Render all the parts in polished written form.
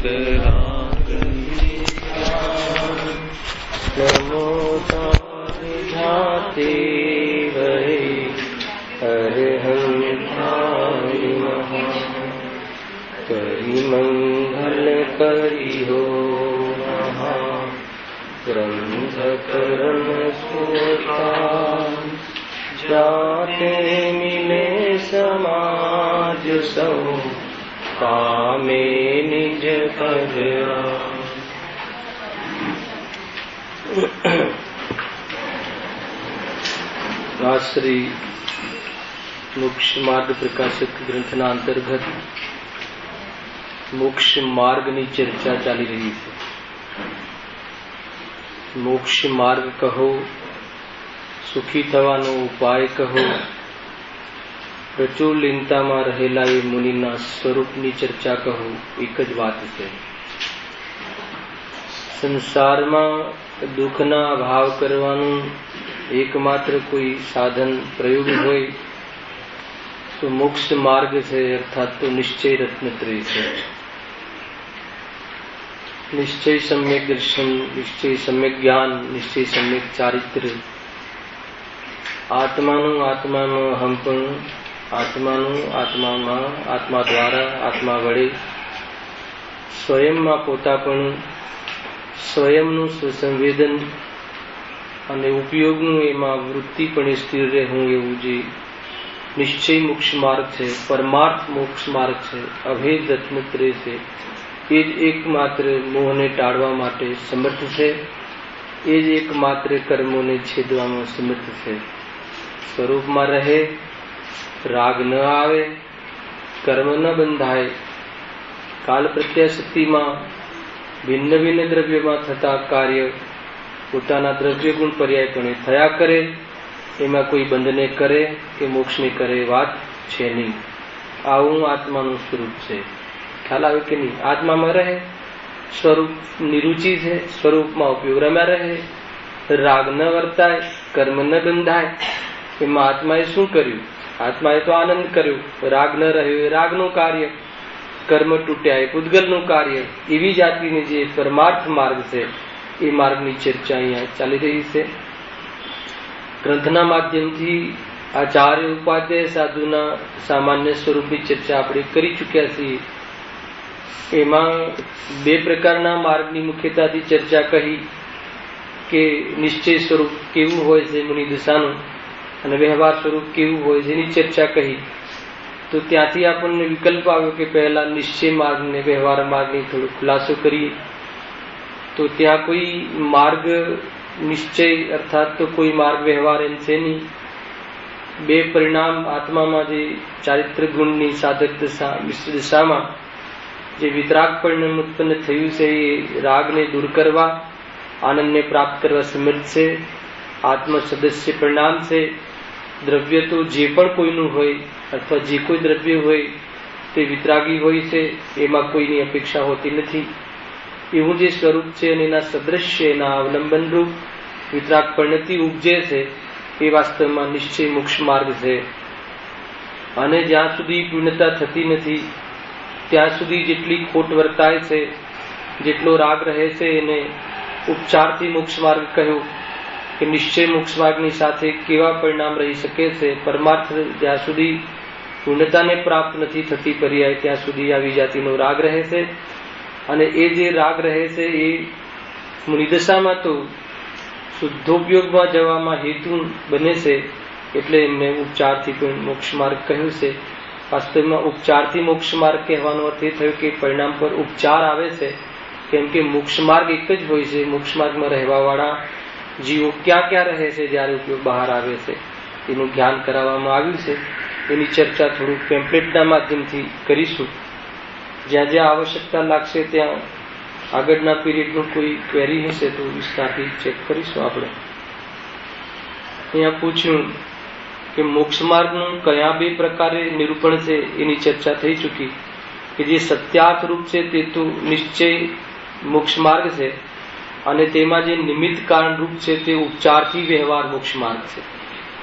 नमो जाते वै अरहंतारि महा करि मंगल करि हो महा ग्रंथ करम सोता जाते मिले समाज सौ कामे निज पद આ શ્રી મોક્ષ માર્ગ પ્રકાશક ગ્રંથના અંતર્ગત મોક્ષ માર્ગની ચર્ચા ચાલી રહી છે. મોક્ષ માર્ગ કહો, સુખી થવાનો ઉપાય કહો, પ્રચુરલિનતામાં રહેલા એ મુનિના સ્વરૂપની ચર્ચા કહો, એક જ વાત છે. સંસારમાં દુઃખના ભાવ કરવાનું એકમાત્ર કોઈ સાધન પ્રયોગ હોય તો મોક્ષ માર્ગ છે, અર્થાત તો નિશ્ચય રત્નત્રય છે. નિશ્ચય સમ્યક દર્શન, નિશ્ચય સમ્યક જ્ઞાન, નિશ્ચય સમ્યક ચારિત્ર, આત્માનું આત્મામાં હમપણું, આત્માનું આત્મામાં આત્મા દ્વારા આત્મા વડે, સ્વયંમાં પોતાપણું, સ્વયંનું સ્વસંવેદન અને ઉપયોગનું એમાં વૃત્તિપણે સ્થિર રહેવું, એવું જે નિશ્ચય મોક્ષ માર્ગ છે, પરમાર્થ મોક્ષ માર્ગ છે, અભેદ રત્નત્રય છે, એ જ એકમાત્ર મોહને ટાળવા માટે સમર્થ છે. એ જ એકમાત્ર કર્મોને છેદવામાં સમર્થ છે. સ્વરૂપમાં રહે, રાગ ન આવે, કર્મ ન બંધાય, કાલ પ્રત્યાશક્તિમાં ભિન્ન ભિન્ન દ્રવ્યમાં થતા કાર્ય પોતાના દ્રવ્ય ગુણ પર્યાયપણે થયા કરે, એમાં કોઈ બંધને કરે કે મોક્ષને કરે વાત છે નહીં. આવું આત્માનું સ્વરૂપ છે. ખ્યાલ આવે કે નહીં? આત્મામાં રહે, સ્વરૂપની રુચિ છે, સ્વરૂપમાં ઉપયોગ રમ્યા રહે, રાગ ન વર્તાય, કર્મ ન બંધાય. એમાં આત્માએ શું કર્યું? આત્માએ તો આનંદ કર્યો. રાગ ન રહ્યો એ રાગનું કાર્ય, કર્મ તૂટ્યા એ પૂતગલનું કાર્ય. એવી જાતિની જે પરમાર્થ માર્ગ છે એ માર્ગની ચર્ચા અહીંયા ચાલી રહી છે. ગ્રંથના માધ્યમથી આચાર્ય ઉપાધ્યાય સાધુના સામાન્ય સ્વરૂપની ચર્ચા આપણે કરી ચૂક્યા છીએ. એમાં બે પ્રકારના માર્ગની મુખ્યતાથી ચર્ચા કહી કે નિશ્ચય સ્વરૂપ કેવું હોય છે મુનિ દશાનું અને વ્યવહાર સ્વરૂપ કેવું હોય છે એની ચર્ચા કહી. તો ત્યાંથી આપણને વિકલ્પ આવ્યો કે પહેલા નિશ્ચય માર્ગ ને વ્યવહાર માર્ગની થોડો ખુલાસો કરીએ. તો ત્યાં કોઈ માર્ગ નિશ્ચય અર્થાત તો કોઈ માર્ગ વ્યવહાર એમ છે નહીં. બે પરિણામ આત્મામાં જે ચારિત્ર ગુણની સાધક દશા મિશ્ર દશામાં જે વિતરાગ પરિણામ ઉત્પન્ન થયું છે એ રાગને દૂર કરવા, આનંદને પ્રાપ્ત કરવા સમર્થ છે. આત્મ સદસ્ય પરિણામ છે. દ્રવ્ય તો જે પણ કોઈનું હોય અથવા જે કોઈ દ્રવ્ય હોય તે વિતરાગી હોય છે, એમાં કોઈની અપેક્ષા હોતી નથી. એવું જે સ્વરૂપ છે અને એના સદૃશ્ય, એના અવલંબન રૂપ વિતરાગ પરિણતિ ઉપજે છે એ વાસ્તવમાં નિશ્ચય મોક્ષ માર્ગ છે. અને જ્યાં સુધી પૂર્ણતા થતી નથી ત્યાં સુધી જેટલી ખોટ વર્તાય છે, જેટલો રાગ રહે છે, એને ઉપચારથી મોક્ષ માર્ગ કહ્યો. કે નિશ્ચય મોક્ષ માર્ગની સાથે કેવા પરિણામ રહી શકે છે. પરમાર્થ જ્યાં સુધી પૂર્ણતાને પ્રાપ્ત નથી થતી પર્યાય ત્યાં સુધી આવી જાતિનો રાગ રહે છે. અને એ જે રાગ રહે છે એ મુનિદશામાં તો શુદ્ધોપયોગમાં જવામાં હેતુ બને છે, એટલે એમને ઉપચારથી પણ મોક્ષ માર્ગ કહ્યું છે. વાસ્તવમાં ઉપચારથી મોક્ષ માર્ગ કહેવાનો અર્થ એ થયો કે પરિણામ પર ઉપચાર આવે છે, કેમ કે મોક્ષ માર્ગ એક જ હોય છે. મોક્ષ માર્ગમાં રહેવા વાળા જીવો ક્યાં ક્યાં રહે છે જ્યારે ઉપયોગ બહાર આવે છે એનું જ્ઞાન કરાવવામાં આવ્યું છે. એની ચર્ચા થોડું પેમ્પલેટના માધ્યમથી કરીશું. જ્યાં જ્યાં આવશ્યકતા લાગશે ત્યાં આગળના પીરિયડનું કોઈ ક્વેરી હશે તો વિસ્તારથી ચેક કરીશું. આપણે અહીંયા પૂછ્યું કે મોક્ષ માર્ગનું કયા બે પ્રકારે નિરૂપણ છે એની ચર્ચા થઈ ચૂકી. કે જે સત્યાર્થ રૂપ છે તે તો નિશ્ચય મોક્ષ માર્ગ છે, અને તેમાં જે નિમિત્ત કારણ રૂપ છે તે ઉપચારથી વ્યવહાર મોક્ષ માર્ગ છે.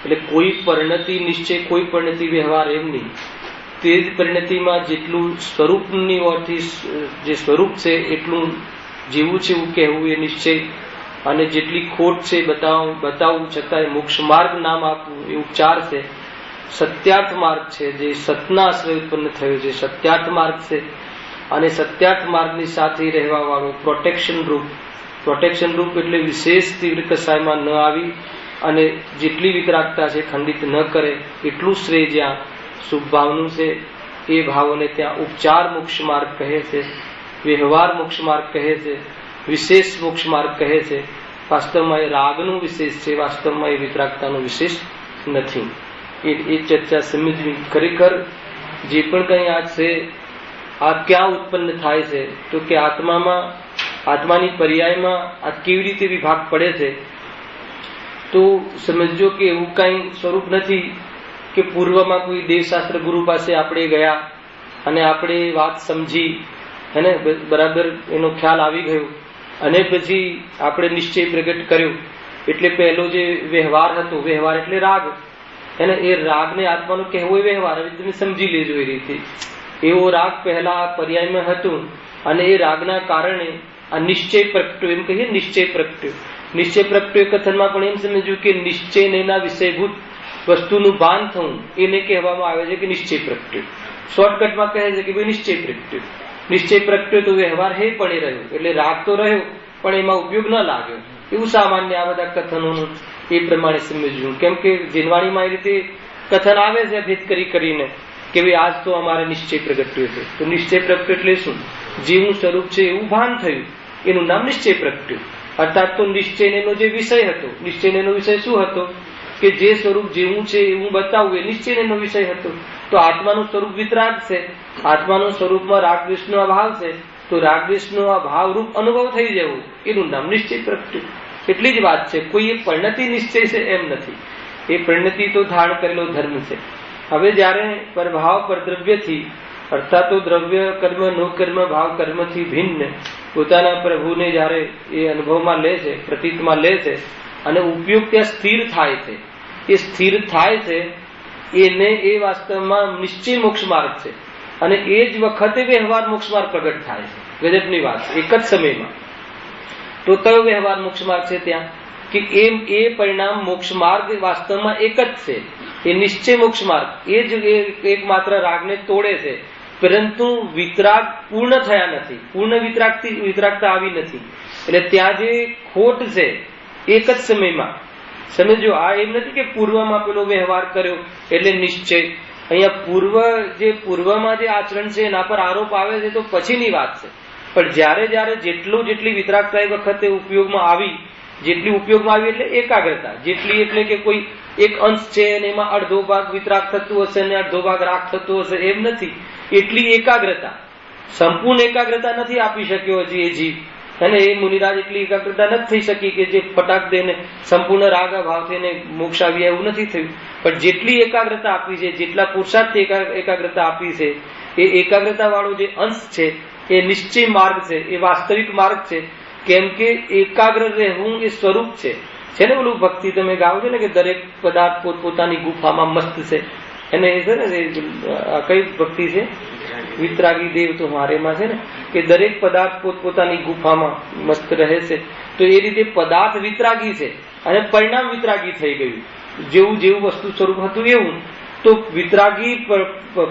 એટલે કોઈ પરિણતિ નિશ્ચય, કોઈ પરિણતિ વ્યવહાર એમ નહીં. તે જ પરિણતિમાં જેટલું સ્વરૂપની ઓરથી જે સ્વરૂપ છે એટલું જીવવું છે એવું કહેવું એ નિશ્ચય, અને જેટલી ખોટ છે બતાવવું છતાંય મોક્ષ માર્ગ નામ આપવું એ ઉપચાર છે. સત્યાર્થ માર્ગ છે જે સતના આશ્રય ઉત્પન્ન થયો છે, સત્યાર્થ માર્ગ છે. અને સત્યાર્થ માર્ગની સાથે રહેવા વાળો પ્રોટેક્શન રૂપ એટલે વિશેષ તીવ્ર કસાયમાં ન આવી અને જેટલી વિતરાગતા છે ખંડિત ન કરે એટલું શ્રેય જ્યાં શુભ ભાવનું છે એ ભાવોને ત્યાં ઉપચાર મોક્ષ માર્ગ કહે છે, વ્યવહાર મોક્ષ માર્ગ કહે છે, વિશેષ મોક્ષ માર્ગ કહે છે. વાસ્તવમાં એ રાગનું વિશેષ છે, વાસ્તવમાં એ વિતરાગતાનું વિશેષ નથી. એ ચર્ચા સમજવી. ખરેખર જે પણ કંઈ આ છે આ ક્યાં ઉત્પન્ન થાય છે તો કે આત્માની પર્યાયમાં આ કેવી રીતે વિભાગ પડે છે તો સમજો કે એવું કઈ સ્વરૂપ નથી કે પૂર્વમાં કોઈ દેવશાસ્ત્ર ગુરુ પાસે આપણે ગયા અને આપણે વાત સમજી અને બરાબર એનો ખ્યાલ આવી ગયો અને પછી આપણે નિશ્ચય પ્રગટ કર્યો. એટલે પહેલો જે વ્યવહાર હતો, વ્યવહાર એટલે રાગ, એને એ રાગને આત્માનો કહેવો એ વ્યવહાર, હવે તમે સમજી લેજો એ રીતે. એવો રાગ પહેલા પર્યાયમાં હતું અને એ રાગના કારણે આ નિશ્ચય પ્રગટ્યો, એમ કહીએ નિશ્ચય પ્રગટ્યો. નિશ્ચય પ્રગટ્યો કથનમાં પણ એમ સમજ્યું કે નિશ્ચયના વિષયભૂત વસ્તુનું ભાન થવું એને કહેવામાં આવે છે કે નિશ્ચય પ્રગટ્યો. શોર્ટકટમાં કહે છે કે ભાઈ નિશ્ચય પ્રગટ્યો. નિશ્ચય પ્રગટ્યો તો વ્યવહાર હે પણ રહ્યો, એટલે રાગ તો રહ્યો પણ એમાં ઉપયોગ ન લાગ્યો. એવું સામાન્ય આ બધા કથનોનું એ પ્રમાણે સમજવું. કેમ કે જીનવાણીમાં એ રીતે કથન આવે છે ભેદ કરીને કે ભાઈ આજ તો અમારે નિશ્ચય પ્રગટ્યો છે. તો નિશ્ચય પ્રગટ્યો એટલે શું? જેવું સ્વરૂપ છે એવું ભાન થયું, એનું નામ નિશ્ચય પ્રગટ્યો. અર્થાત તો નિશ્ચયનો જે વિષય હતો, નિશ્ચયનો વિષય શું હતો કે જે સ્વરૂપ જેવું છે એવું બતાવવું, એ નિશ્ચયનો વિષય હતો. તો આત્માનું સ્વરૂપ વિતરાગ છે, આત્માનું સ્વરૂપમાં રાગદ્વેષનો અભાવ છે, તો રાગદ્વેષનો અભાવ રૂપ અનુભવ થઈ જવું એનું નામ નિશ્ચય પ્રગટ્યો. એટલી જ વાત છે. કોઈ એક પરિણતિ નિશ્ચય છે એમ નથી. એ પરિણતિ તો ધારણ કરેલો ધર્મ છે. હવે જયારે પરભાવ પરદ્રવ્યથી અર્થાત તો દ્રવ્ય કર્મ નો કર્મ ભાવ કર્મથી ભિન્ન પોતાના પ્રભુને જયારે એ અનુભવમાં લે છે, પ્રતીતમાં લે છે અને ઉપયોગ ત્યાં સ્થિર થાય છે, એ સ્થિર થાય છે એને એ વાસ્તવમાં નિશ્ચય મોક્ષ માર્ગ છે. અને એ જ વખતે વ્યવહાર મોક્ષ માર્ગ પ્રગટ થાય છે. ગજબની વાત, એક જ સમયમાં. તો કયો વ્યવહાર મોક્ષ માર્ગ છે ત્યાં કે એ પરિણામ મોક્ષ માર્ગ વાસ્તવમાં એક જ છે, એ નિશ્ચય મોક્ષ માર્ગ. એ જ એક માત્ર રાગને તોડે છે, પરંતુ વિતરાગ પૂર્ણ થયા નથી, પૂર્ણ વિતરાગતા આવી નથી. એટલે ત્યાં જે ખોટ છે એક જ સમયમાં સમજો. આ એમ નથી કે પૂર્વમાં પેલો વ્યવહાર કર્યો એટલે નિશ્ચય. અહીંયા પૂર્વમાં જે આચરણ છે એના પર આરોપ આવે છે તો પછીની વાત છે. પણ જયારે જેટલી વિતરાગતા એ વખતે ઉપયોગમાં આવી, જેટલી ઉપયોગમાં આવી એટલે એકાગ્રતા જેટલી, એટલે કે કોઈ એક અંશ છે અને એમાં અડધો ભાગ વિતરાગ થતું હશે અને અડધો ભાગ રાગ થતો હશે એમ નથી. એટલી એકાગ્રતા, સંપૂર્ણ એકાગ્રતા નથી આપી શક્યો હજી એ જીવ. અને એ મુનિરાજ એટલી એકાગ્રતા નથી થઈ શકી કે જે ફટાક દઈને સંપૂર્ણ રાગ ભાવથી એને મોક્ષ આવી એવું નથી થયું. પણ જેટલી એકાગ્રતા આપી છે, જેટલા પુરુષાર્થથી એકાગ્રતા આપી છે, એ એકાગ્રતા વાળો જે અંશ છે એ નિશ્ચય માર્ગ છે, એ વાસ્તવિક માર્ગ છે. કેમ કે એકાગ્ર રહેવું એ સ્વરૂપ છે ને. ઓલું ભક્તિ તમે ગાઓ છો ને કે દરેક પદાર્થ પોતપોતાની ગુફામાં મસ્ત છે. એને એ છે ને કઈ ભક્તિ છે? વિતરાગી દેવ તો મારેમાં છે ને કે દરેક પદાર્થ પોતપોતાની ગુફામાં મસ્ત રહે છે. તો એ રીતે પદાર્થ વિતરાગી છે અને પરિણામ વિતરાગી થઈ ગયું. જેવું વસ્તુ સ્વરૂપ હતું એવું. તો વિતરાગી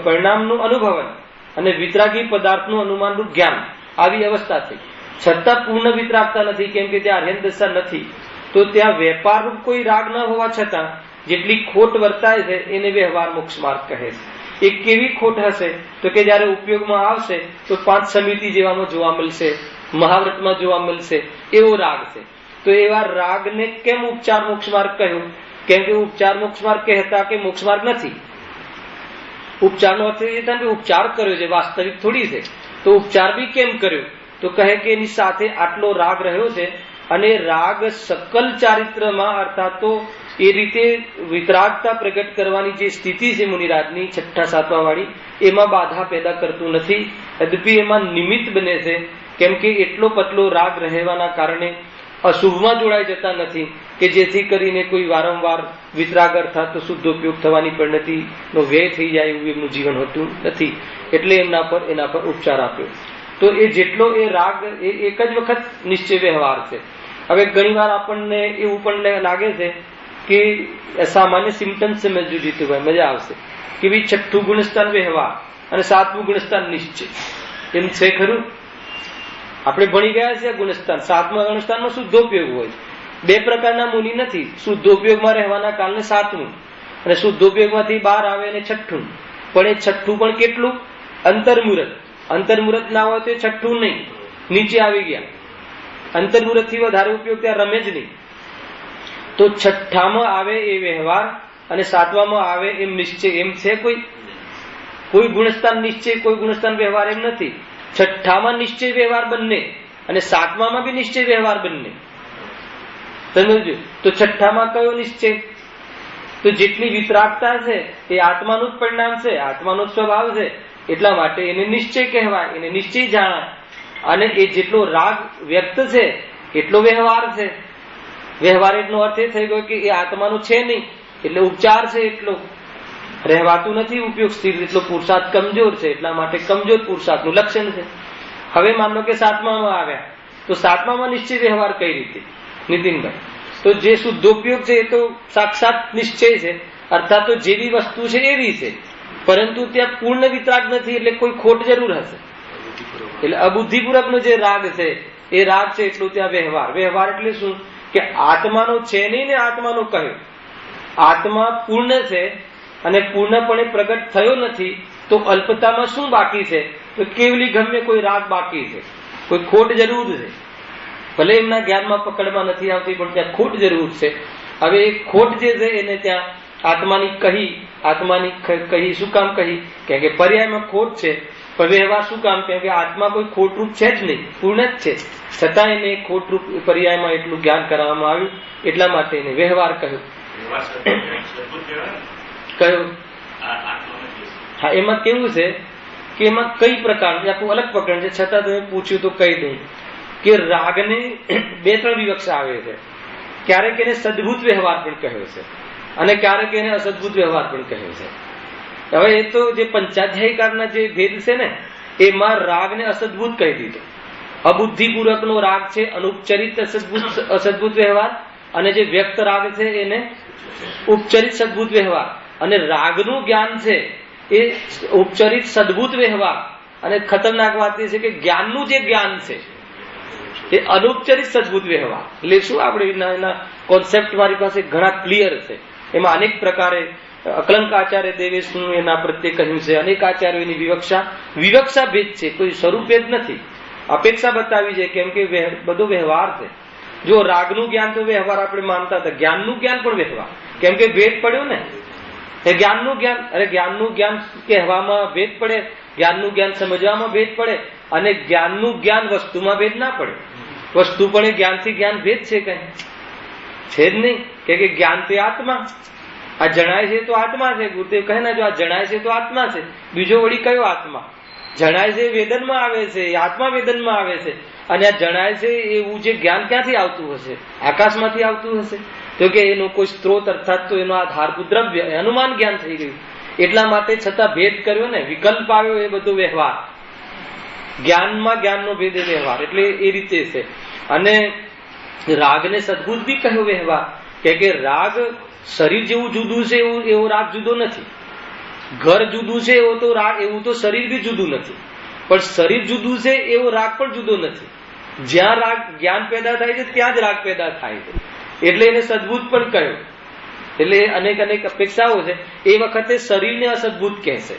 પરિણામનું અનુભવન અને વિતરાગી પદાર્થનું અનુમાનનું જ્ઞાન, આવી અવસ્થા થઈ. છતાં પૂર્ણ વિતરાગતા નથી, કેમ કે ત્યાં આર્યન દશા નથી. તો ત્યાં વેપાર રૂપ કોઈ રાગ ન હોવા છતાં જેટલી ખોટ વર્તાય છે એને વ્યવહાર મોક્ષ માર્ગ કહે છે. એ કેવી ખોટ હશે તો કે જયારે ઉપયોગમાં આવશે તો 5 સમિતિ જેવામાં જોવા મળશે, મહાવ્રતમાં જોવા મળશે, એવો રાગ છે. તો એવા રાગને કેમ ઉપચાર મોક્ષ માર્ગ કહ્યું? કેમ કે ઉપચાર મોક્ષ માર્ગ કહેતા કે મોક્ષ માર્ગ નથી. ઉપચારનો અર્થ એ થાય કે ઉપચાર કર્યો છે, વાસ્તવિક થોડી છે. તો ઉપચાર બી કેમ કર્યો? તો કહે કે એની સાથે આટલો રાગ રહ્યો છે અને રાગ સકલ ચારિત્રમાં અર્થાત તો એ રીતે વિતરાગતા પ્રગટ કરવાની જે સ્થિતિ છે મુનિરાજની 6ઠા 7મા વાળી, એમાં બાધા પેદા કરતું નથી. યદ્યપિ એમાં નિમિત્ત બને છે. કેમ કે એટલો પતલો રાગ રહેવાના કારણે અશુભમાં જોડાઈ જતા નથી કે જેથી કરીને કોઈ વારંવાર વિતરાગ અર્થાત તો શુદ્ધ ઉપયોગ થવાની પરિણતિનો વ્યય થઈ જાય એવું એમનું જીવન હોતું નથી. એટલે એના પર ઉપચાર આપ્યો. તો એ જેટલો એ રાગ એ એક જ વખત નિશ્ચય વ્યવહાર છે. હવે ઘણી વાર આપણને એવું પણ લાગે છે કે સામાન્ય સિમ્ટમ્સ છે, મેં જો જીતુભાઈ મજા આવશે કે ભાઈ 6થું ગુણસ્થાન વ્યવહાર અને 7મું ગુણસ્થાન નિશ્ચય, એમ છે ખરું? આપણે ભણી ગયા છે ગુણસ્થાન. 7મા ગુણસ્થાનમાં શુદ્ધોપયોગ હોય. 2 પ્રકારના મુનિ નથી, શુદ્ધોપયોગમાં રહેવાના કારણે 7મું અને શુદ્ધોપયોગમાંથી બહાર આવે અને 6થું. પણ એ 6થું પણ કેટલું? અંતર્મુહૂર્ત. અંતર્મુહૂર્ત ના હોય તો 6થું નહીં, નીચે આવી ગયા. અંતર્મુહૂર્ત થી વધારે ઉપયોગ ત્યાં રમે જ નહીં. તો 6થામાં આવે એ વ્યવહાર અને 7માં આવે એમ નિશ્ચય. એમ છે કોઈ ગુણસ્થાન નિશ્ચય, કોઈ ગુણસ્થાન વ્યવહાર એમ નથી. 6થામાં નિશ્ચય વ્યવહાર બંને અને 7માં બી નિશ્ચય વ્યવહાર બંને. સમજો. તો 6થામાં કયો નિશ્ચય? તો જેટલી વિતરાગતા છે એ આત્માનું જ પરિણામ છે, આત્માનો જ સ્વભાવ છે. એટલા માટે એને નિશ્ચય કહેવાય, એને નિશ્ચય જાણાય. અને એ જેટલો રાગ વ્યક્ત છે એટલો વ્યવહાર છે. વ્યવહાર એટલો અર્થ એ થઈ ગયો કે એ આત્માનું છે નહીં, એટલે ઉપચાર છે, એટલો રહેવાતું નથી ઉપયોગ સ્થિર. એટલો પુરુષાર્થ કમજોર છે, એટલા માટે કમજોર પુરુષાર્થનું લક્ષણ છે. હવે માનો કે 7માં આવ્યા, તો 7માં નિશ્ચય વ્યવહાર કઈ રીતે? નીતિનભાઈ, તો જે શુદ્ધોપયોગ છે એ તો સાક્ષાત નિશ્ચય છે, અર્થાત તો જેવી વસ્તુ છે એવી છે, પરંતુ ત્યાં પૂર્ણ વિતરાગ નથી, એટલે કોઈ ખોટ જરૂર હશે. એટલે અબુદ્ધિપૂર્વકનો જે રાગ છે એ રાગ છે એટલું ત્યાં વ્યવહાર. વ્યવહાર એટલે શું? કે આત્માનો છે નહીં ને આત્માનો કહ્યું. આત્મા પૂર્ણ છે અને પૂર્ણપણે પ્રગટ થયો નથી, તો અલ્પતામાં શું બાકી છે? તો કેવલી ગમે કોઈ રાગ બાકી છે, કોઈ ખોટ જરૂર છે. ભલે એમના જ્ઞાનમાં પકડમાં નથી આવતી, પણ ત્યાં ખોટ જરૂર છે. હવે એ ખોટ જે છે એને ત્યાં આત્માની કહી શું કામ કહી? કે પર્યાયમાં ખોટ છે, પણ વ્યવહાર શું કામ? કેમ કે આત્મા કોઈ ખોટરૂપ છે જ નહીં, પૂર્ણ જ છે. છતાં એને ખોટરૂપ પર્યાયમાં એટલું જ્ઞાન કરવામાં આવ્યું, એટલા માટે એને વ્યવહાર કહ્યું. કયું? હા, એમાં કેવું છે કે એમાં કઈ પ્રકારનું આખું અલગ પ્રકરણ છે, છતાં તમે પૂછ્યું તો કહી દઉં કે રાગને 2-3 વિવક્ષા આવે છે. ક્યારેક એને સદભૂત વ્યવહાર પણ કહ્યો છે અને ક્યારેક એને અસદભૂત વ્યવહાર પણ કહ્યો છે. હવે એ તો જે પંચાધ્યાયકારના જે ભેદ છે ને, એમાં રાગને અસદભૂત કહી દીધો. અબુદ્ધિપૂર્વકનો રાગ છે અનુપચરિત અસદભૂત વ્યવહાર, અને જે વ્યક્ત રાગ છે એને ઉપચરિત સદભૂત વ્યવહાર. અને રાગનું જ્ઞાન છે એ ઉપચરિત સદભૂત વ્યવહાર. અને ખતરનાક વાત એ છે કે જ્ઞાનનું જે જ્ઞાન છે એ અનુપચરિત સદભૂત વ્યવહાર. એટલે શું? આપણે એના કોન્સેપ્ટ મારી પાસે ઘણા ક્લિયર છે. એમાં અનેક પ્રકારે અકલંક આચાર્ય દેવેશનું એના પ્રત્યે કહ્યું છે. અનેક આચાર્યોની વિવક્ષા ભેદ છે, કોઈ સ્વરૂપે જ નથી. અપેક્ષા બતાવી છે, કેમ કે બધો વ્યવહાર છે. જો રાગનું જ્ઞાન તો વ્યવહાર આપણે માનતા હતા, જ્ઞાનનું જ્ઞાન પણ વ્યવહાર, કેમ કે ભેદ પડ્યો ને. એ જ્ઞાનનું જ્ઞાન, અરે જ્ઞાનનું જ્ઞાન કહેવામાં ભેદ પડે, જ્ઞાનનું જ્ઞાન સમજવામાં ભેદ પડે, અને જ્ઞાનનું જ્ઞાન વસ્તુમાં ભેદ ના પડે. વસ્તુ પણ એ જ્ઞાનથી જ્ઞાન ભેદ છે, કઈ છે જ નહીં. કે જ્ઞાન તો આત્મા, આ જણાય છે તો આત્મા છે. ગુરુદેવ કહે ને, જો આ જણાય છે તો આત્મા છે, બીજો વળી કયો આત્મા? જણાય છે વેદનમાં આવે છે, આત્મા વેદનમાં આવે છે. અને આ જણાય છે એવું જે જ્ઞાન ક્યાંથી આવતું હશે? આકાશમાંથી આવતું હશે? તો કે એનો કોઈ સ્ત્રોત, અર્થાત તો એનો આધારભૂત દ્રવ્ય અનુમાન જ્ઞાન થઈ ગયું. એટલા માટે છતાં ભેદ કર્યો ને, વિકલ્પ આવ્યો, એ બધો વ્યવહાર. જ્ઞાનમાં જ્ઞાનનો ભેદ એ વ્યવહાર. એટલે એ રીતે છે. અને રાગને સદભૂત બી કહ્યો વ્યવહાર, કે રાગ શરીર જેવું જુદું છે એવો રાગ જુદો નથી. ઘર જુદું છે એવું તો શરીર બી જુદું નથી. પણ શરીર જુદું છે એવો રાગ પણ જુદો નથી. જ્યાં રાગ જ્ઞાન પેદા થાય છે ત્યાં જ રાગ પેદા થાય છે. એટલે એને સદભૂત પણ કહ્યું. એટલે અનેક અપેક્ષાઓ છે. એ વખતે શરીરને અસદભૂત કહેશે,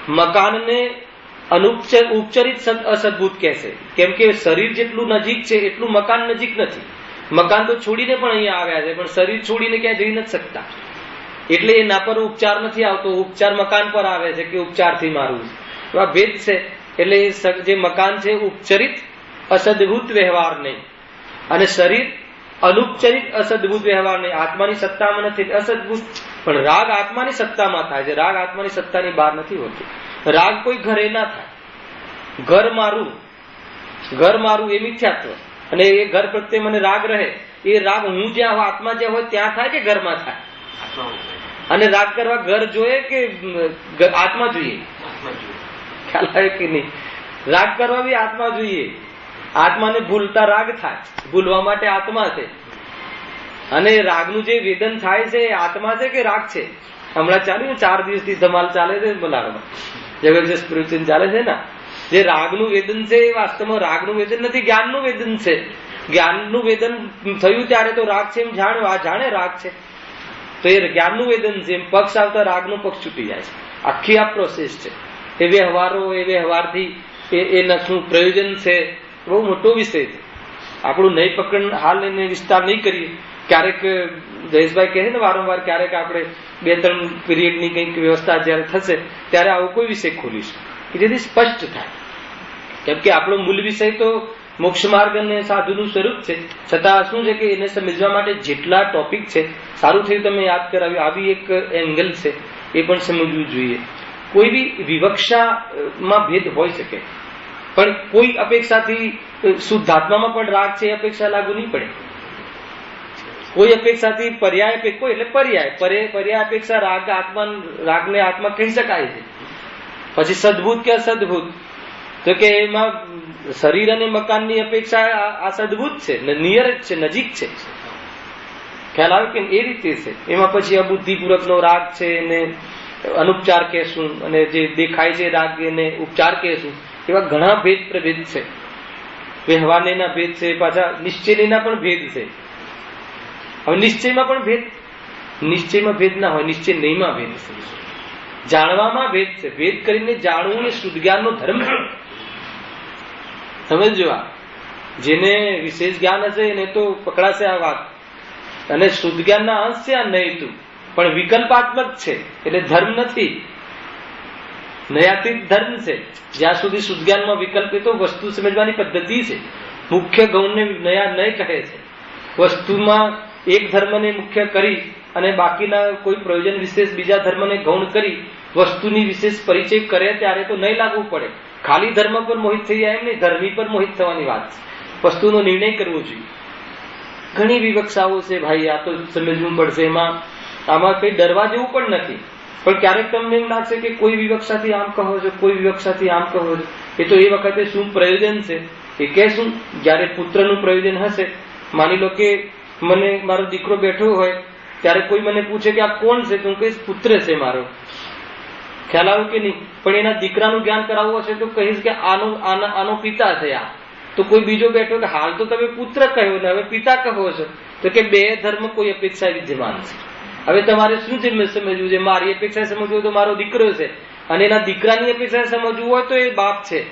મકાનને ઉપચરિત અસદભૂત કહેશે. કેમ કે શરીર જેટલું નજીક છે એટલું મકાન નજીક નથી. મકાન તો છોડીને પણ અહીંયા આવ્યા છે, પણ શરીર છોડીને ક્યાંય જઈ નથી શકતા. એટલે એના પર ઉપચાર નથી આવતો. ઉપચાર મકાન પર આવે છે કે ઉપચારથી મારવું છે. આ ભેદ છે. એટલે જે મકાન છે ઉપચરિત અસદભૂત વ્યવહાર નહીં, અને શરીર અનુપચરિત અસદભૂત વ્યવહાર નહીં. આત્માની સત્તામાં નથી, અસદભૂત. પણ રાગ આત્માની સત્તામાં થાય છે. રાગ આત્માની સત્તાની બહાર નથી હોતું. રાગ કોઈ ઘરે ના થાય. ઘર મારું એ મિથ્યાત્વ, અને એ ઘર પ્રત્યે મને રાગ રહે, એ રાગ હું જ્યાં આત્મા જ્યાં હોય ત્યાં થાય કે ઘરમાં થાય? અને રાગ કરવા ઘર જોઈએ કે આત્મા જોઈએ? ખ્યાલ આવે કે નહીં? રાગ કરવા બી આત્મા જોઈએ. આત્માને ભૂલતા રાગ થાય, ભૂલવા માટે આત્મા છે. અને રાગનું જે વેદન થાય છે એ આત્મા છે કે રાગ છે? હમણાં ચાલ્યું 4 દિવસથી ધમાલ ચાલે છે મલાડમાં, જબરજસ્ત પ્રવચન ચાલે છે ને. જે રાગનું વેદન છે એ વાસ્તવમાં રાગનું વેદન નથી, જ્ઞાનનું વેદન છે. જ્ઞાનનું વેદન થયું ત્યારે તો રાગ છે એમ જાણે રાગ છે, તો એ જ્ઞાનનું વેદન છે. એમ પક્ષ આવતા રાગનો પક્ષ છૂટી જાય છે. આખી આ પ્રોસેસ છે. એ વ્યવહારથી એના શું પ્રયોજન છે, બહુ મોટો વિષય છે. આપણું નહીં પકડ હાલ એને વિસ્તાર નહીં કરીએ. ક્યારેક જયેશભાઈ કહે ને વારંવાર, ક્યારેક આપણે 2-3 પીરિયડની કંઈક વ્યવસ્થા જયારે થશે ત્યારે આવો કોઈ વિષય ખોલીશું કે જેથી સ્પષ્ટ થાય. કેમ કે આપણો મૂળ વિષય તો મોક્ષ માર્ગ અને સાધુનું સ્વરૂપ છે. છતાં શું છે કે એને સમજવા માટે જેટલા ટોપિક છે, સારું થયું તમે યાદ કરાવ્યું. આવી એક એંગલ છે, એ પણ સમજવું જોઈએ. કોઈ બી વિવક્ષામાં ભેદ હોઈ શકે, પણ કોઈ અપેક્ષાથી શુદ્ધાત્મામાં પણ રાગ છે એ અપેક્ષા લાગુ નહીં પડે. કોઈ અપેક્ષાથી પર્યાય એટલે પર્યાય અપેક્ષા રાગને આત્મા કહી શકાય છે. પછી સદભૂત કે અસદભૂત, તો કે એમાં શરીર અને મકાનની અપેક્ષા આ સદભૂત છે, નિયર જ છે, નજીક છે. ખ્યાલ આવે કે એ રીતે છે. એમાં પછી અબુદ્ધિપૂર્વકનો રાગ છે એને અનુપચાર કહેશું, અને જે દેખાય છે રાગ એને ઉપચાર કહેશું. એવા ઘણા ભેદ પ્રભેદ છે. વ્યવહારના ભેદ છે, પાછા નિશ્ચયના પણ ભેદ છે. હવે નિશ્ચયમાં ભેદ ના હોય, નિશ્ચય નહીંમાં ભેદ છે. જાણવામાં ભેદ છે. ભેદ કરીને જાણવું એ શુદ્ધ જ્ઞાનનો ધર્મ છે. સમજો, આ જેને વિશેષ જ્ઞાન હશે એને તો પકડાશે આ વાત. અને શુદ્ધ જ્ઞાનના અંશ છે આ નહિતું, પણ વિકલ્પાત્મક છે એટલે ધર્મ નથી, નયાતીત ધર્મ છે. જ્યાં સુધી શુદ્ધ જ્ઞાનમાં વિકલ્પ તો વસ્તુ સમજવાની પદ્ધતિ છે. મુખ્ય ગૌણને નયા નય કહે છે. વસ્તુમાં એક ધર્મને મુખ્ય કરી અને બાકીના કોઈ પ્રયોજન વિશેષ બીજા ધર્મને ગૌણ કરી વસ્તુની વિશેષ પરિચય કરે ત્યારે તો નહીં લાગવું પડે. ખાલી ધર્મ પર મોહિત થઈ જાય એમ નહીં, ધર્મી પર મોહિત થવાની વાત છે. વસ્તુનો નિર્ણય કરવો જોઈએ. ઘણી વિવક્ષાઓ છે ભાઈ, આ તો સમજવું પડશે. આમાં કઈ ડરવા જેવું પણ નથી. પણ ક્યારેક તમને એમ લાગશે કે કોઈ વિવક્ષાથી આમ કહો છો, કોઈ વિવક્ષાથી આમ કહો છો. એ તો એ વખતે શું પ્રયોજન છે એ કહેશું. જયારે પુત્રનું પ્રયોજન હશે, માની લો કે મને મારો દીકરો બેઠો હોય ત્યારે કોઈ મને પૂછે કે આ કોણ છે, તો હું કહીશ પુત્ર છે મારો. ખ્યાલ આવ્યો કે નહીં? પણ એના દીકરાનું જ્ઞાન કરાવવું હશે તો કહીશ કે આનો પિતા છે આ. તો કોઈ બીજો બેઠો કે હાલ તો તમે પુત્ર કહ્યો ને હવે પિતા કહો છો, તો કે બે ધર્મ કોઈ અપેક્ષા વિદ્યમાન છે. હવે તમારે શું સમજવું છે? મારી અપેક્ષા સમજવું હોય તો મારો દીકરો છે, અને એના દીકરાની અપેક્ષા સમજવું હોય તો એ બાપ છે.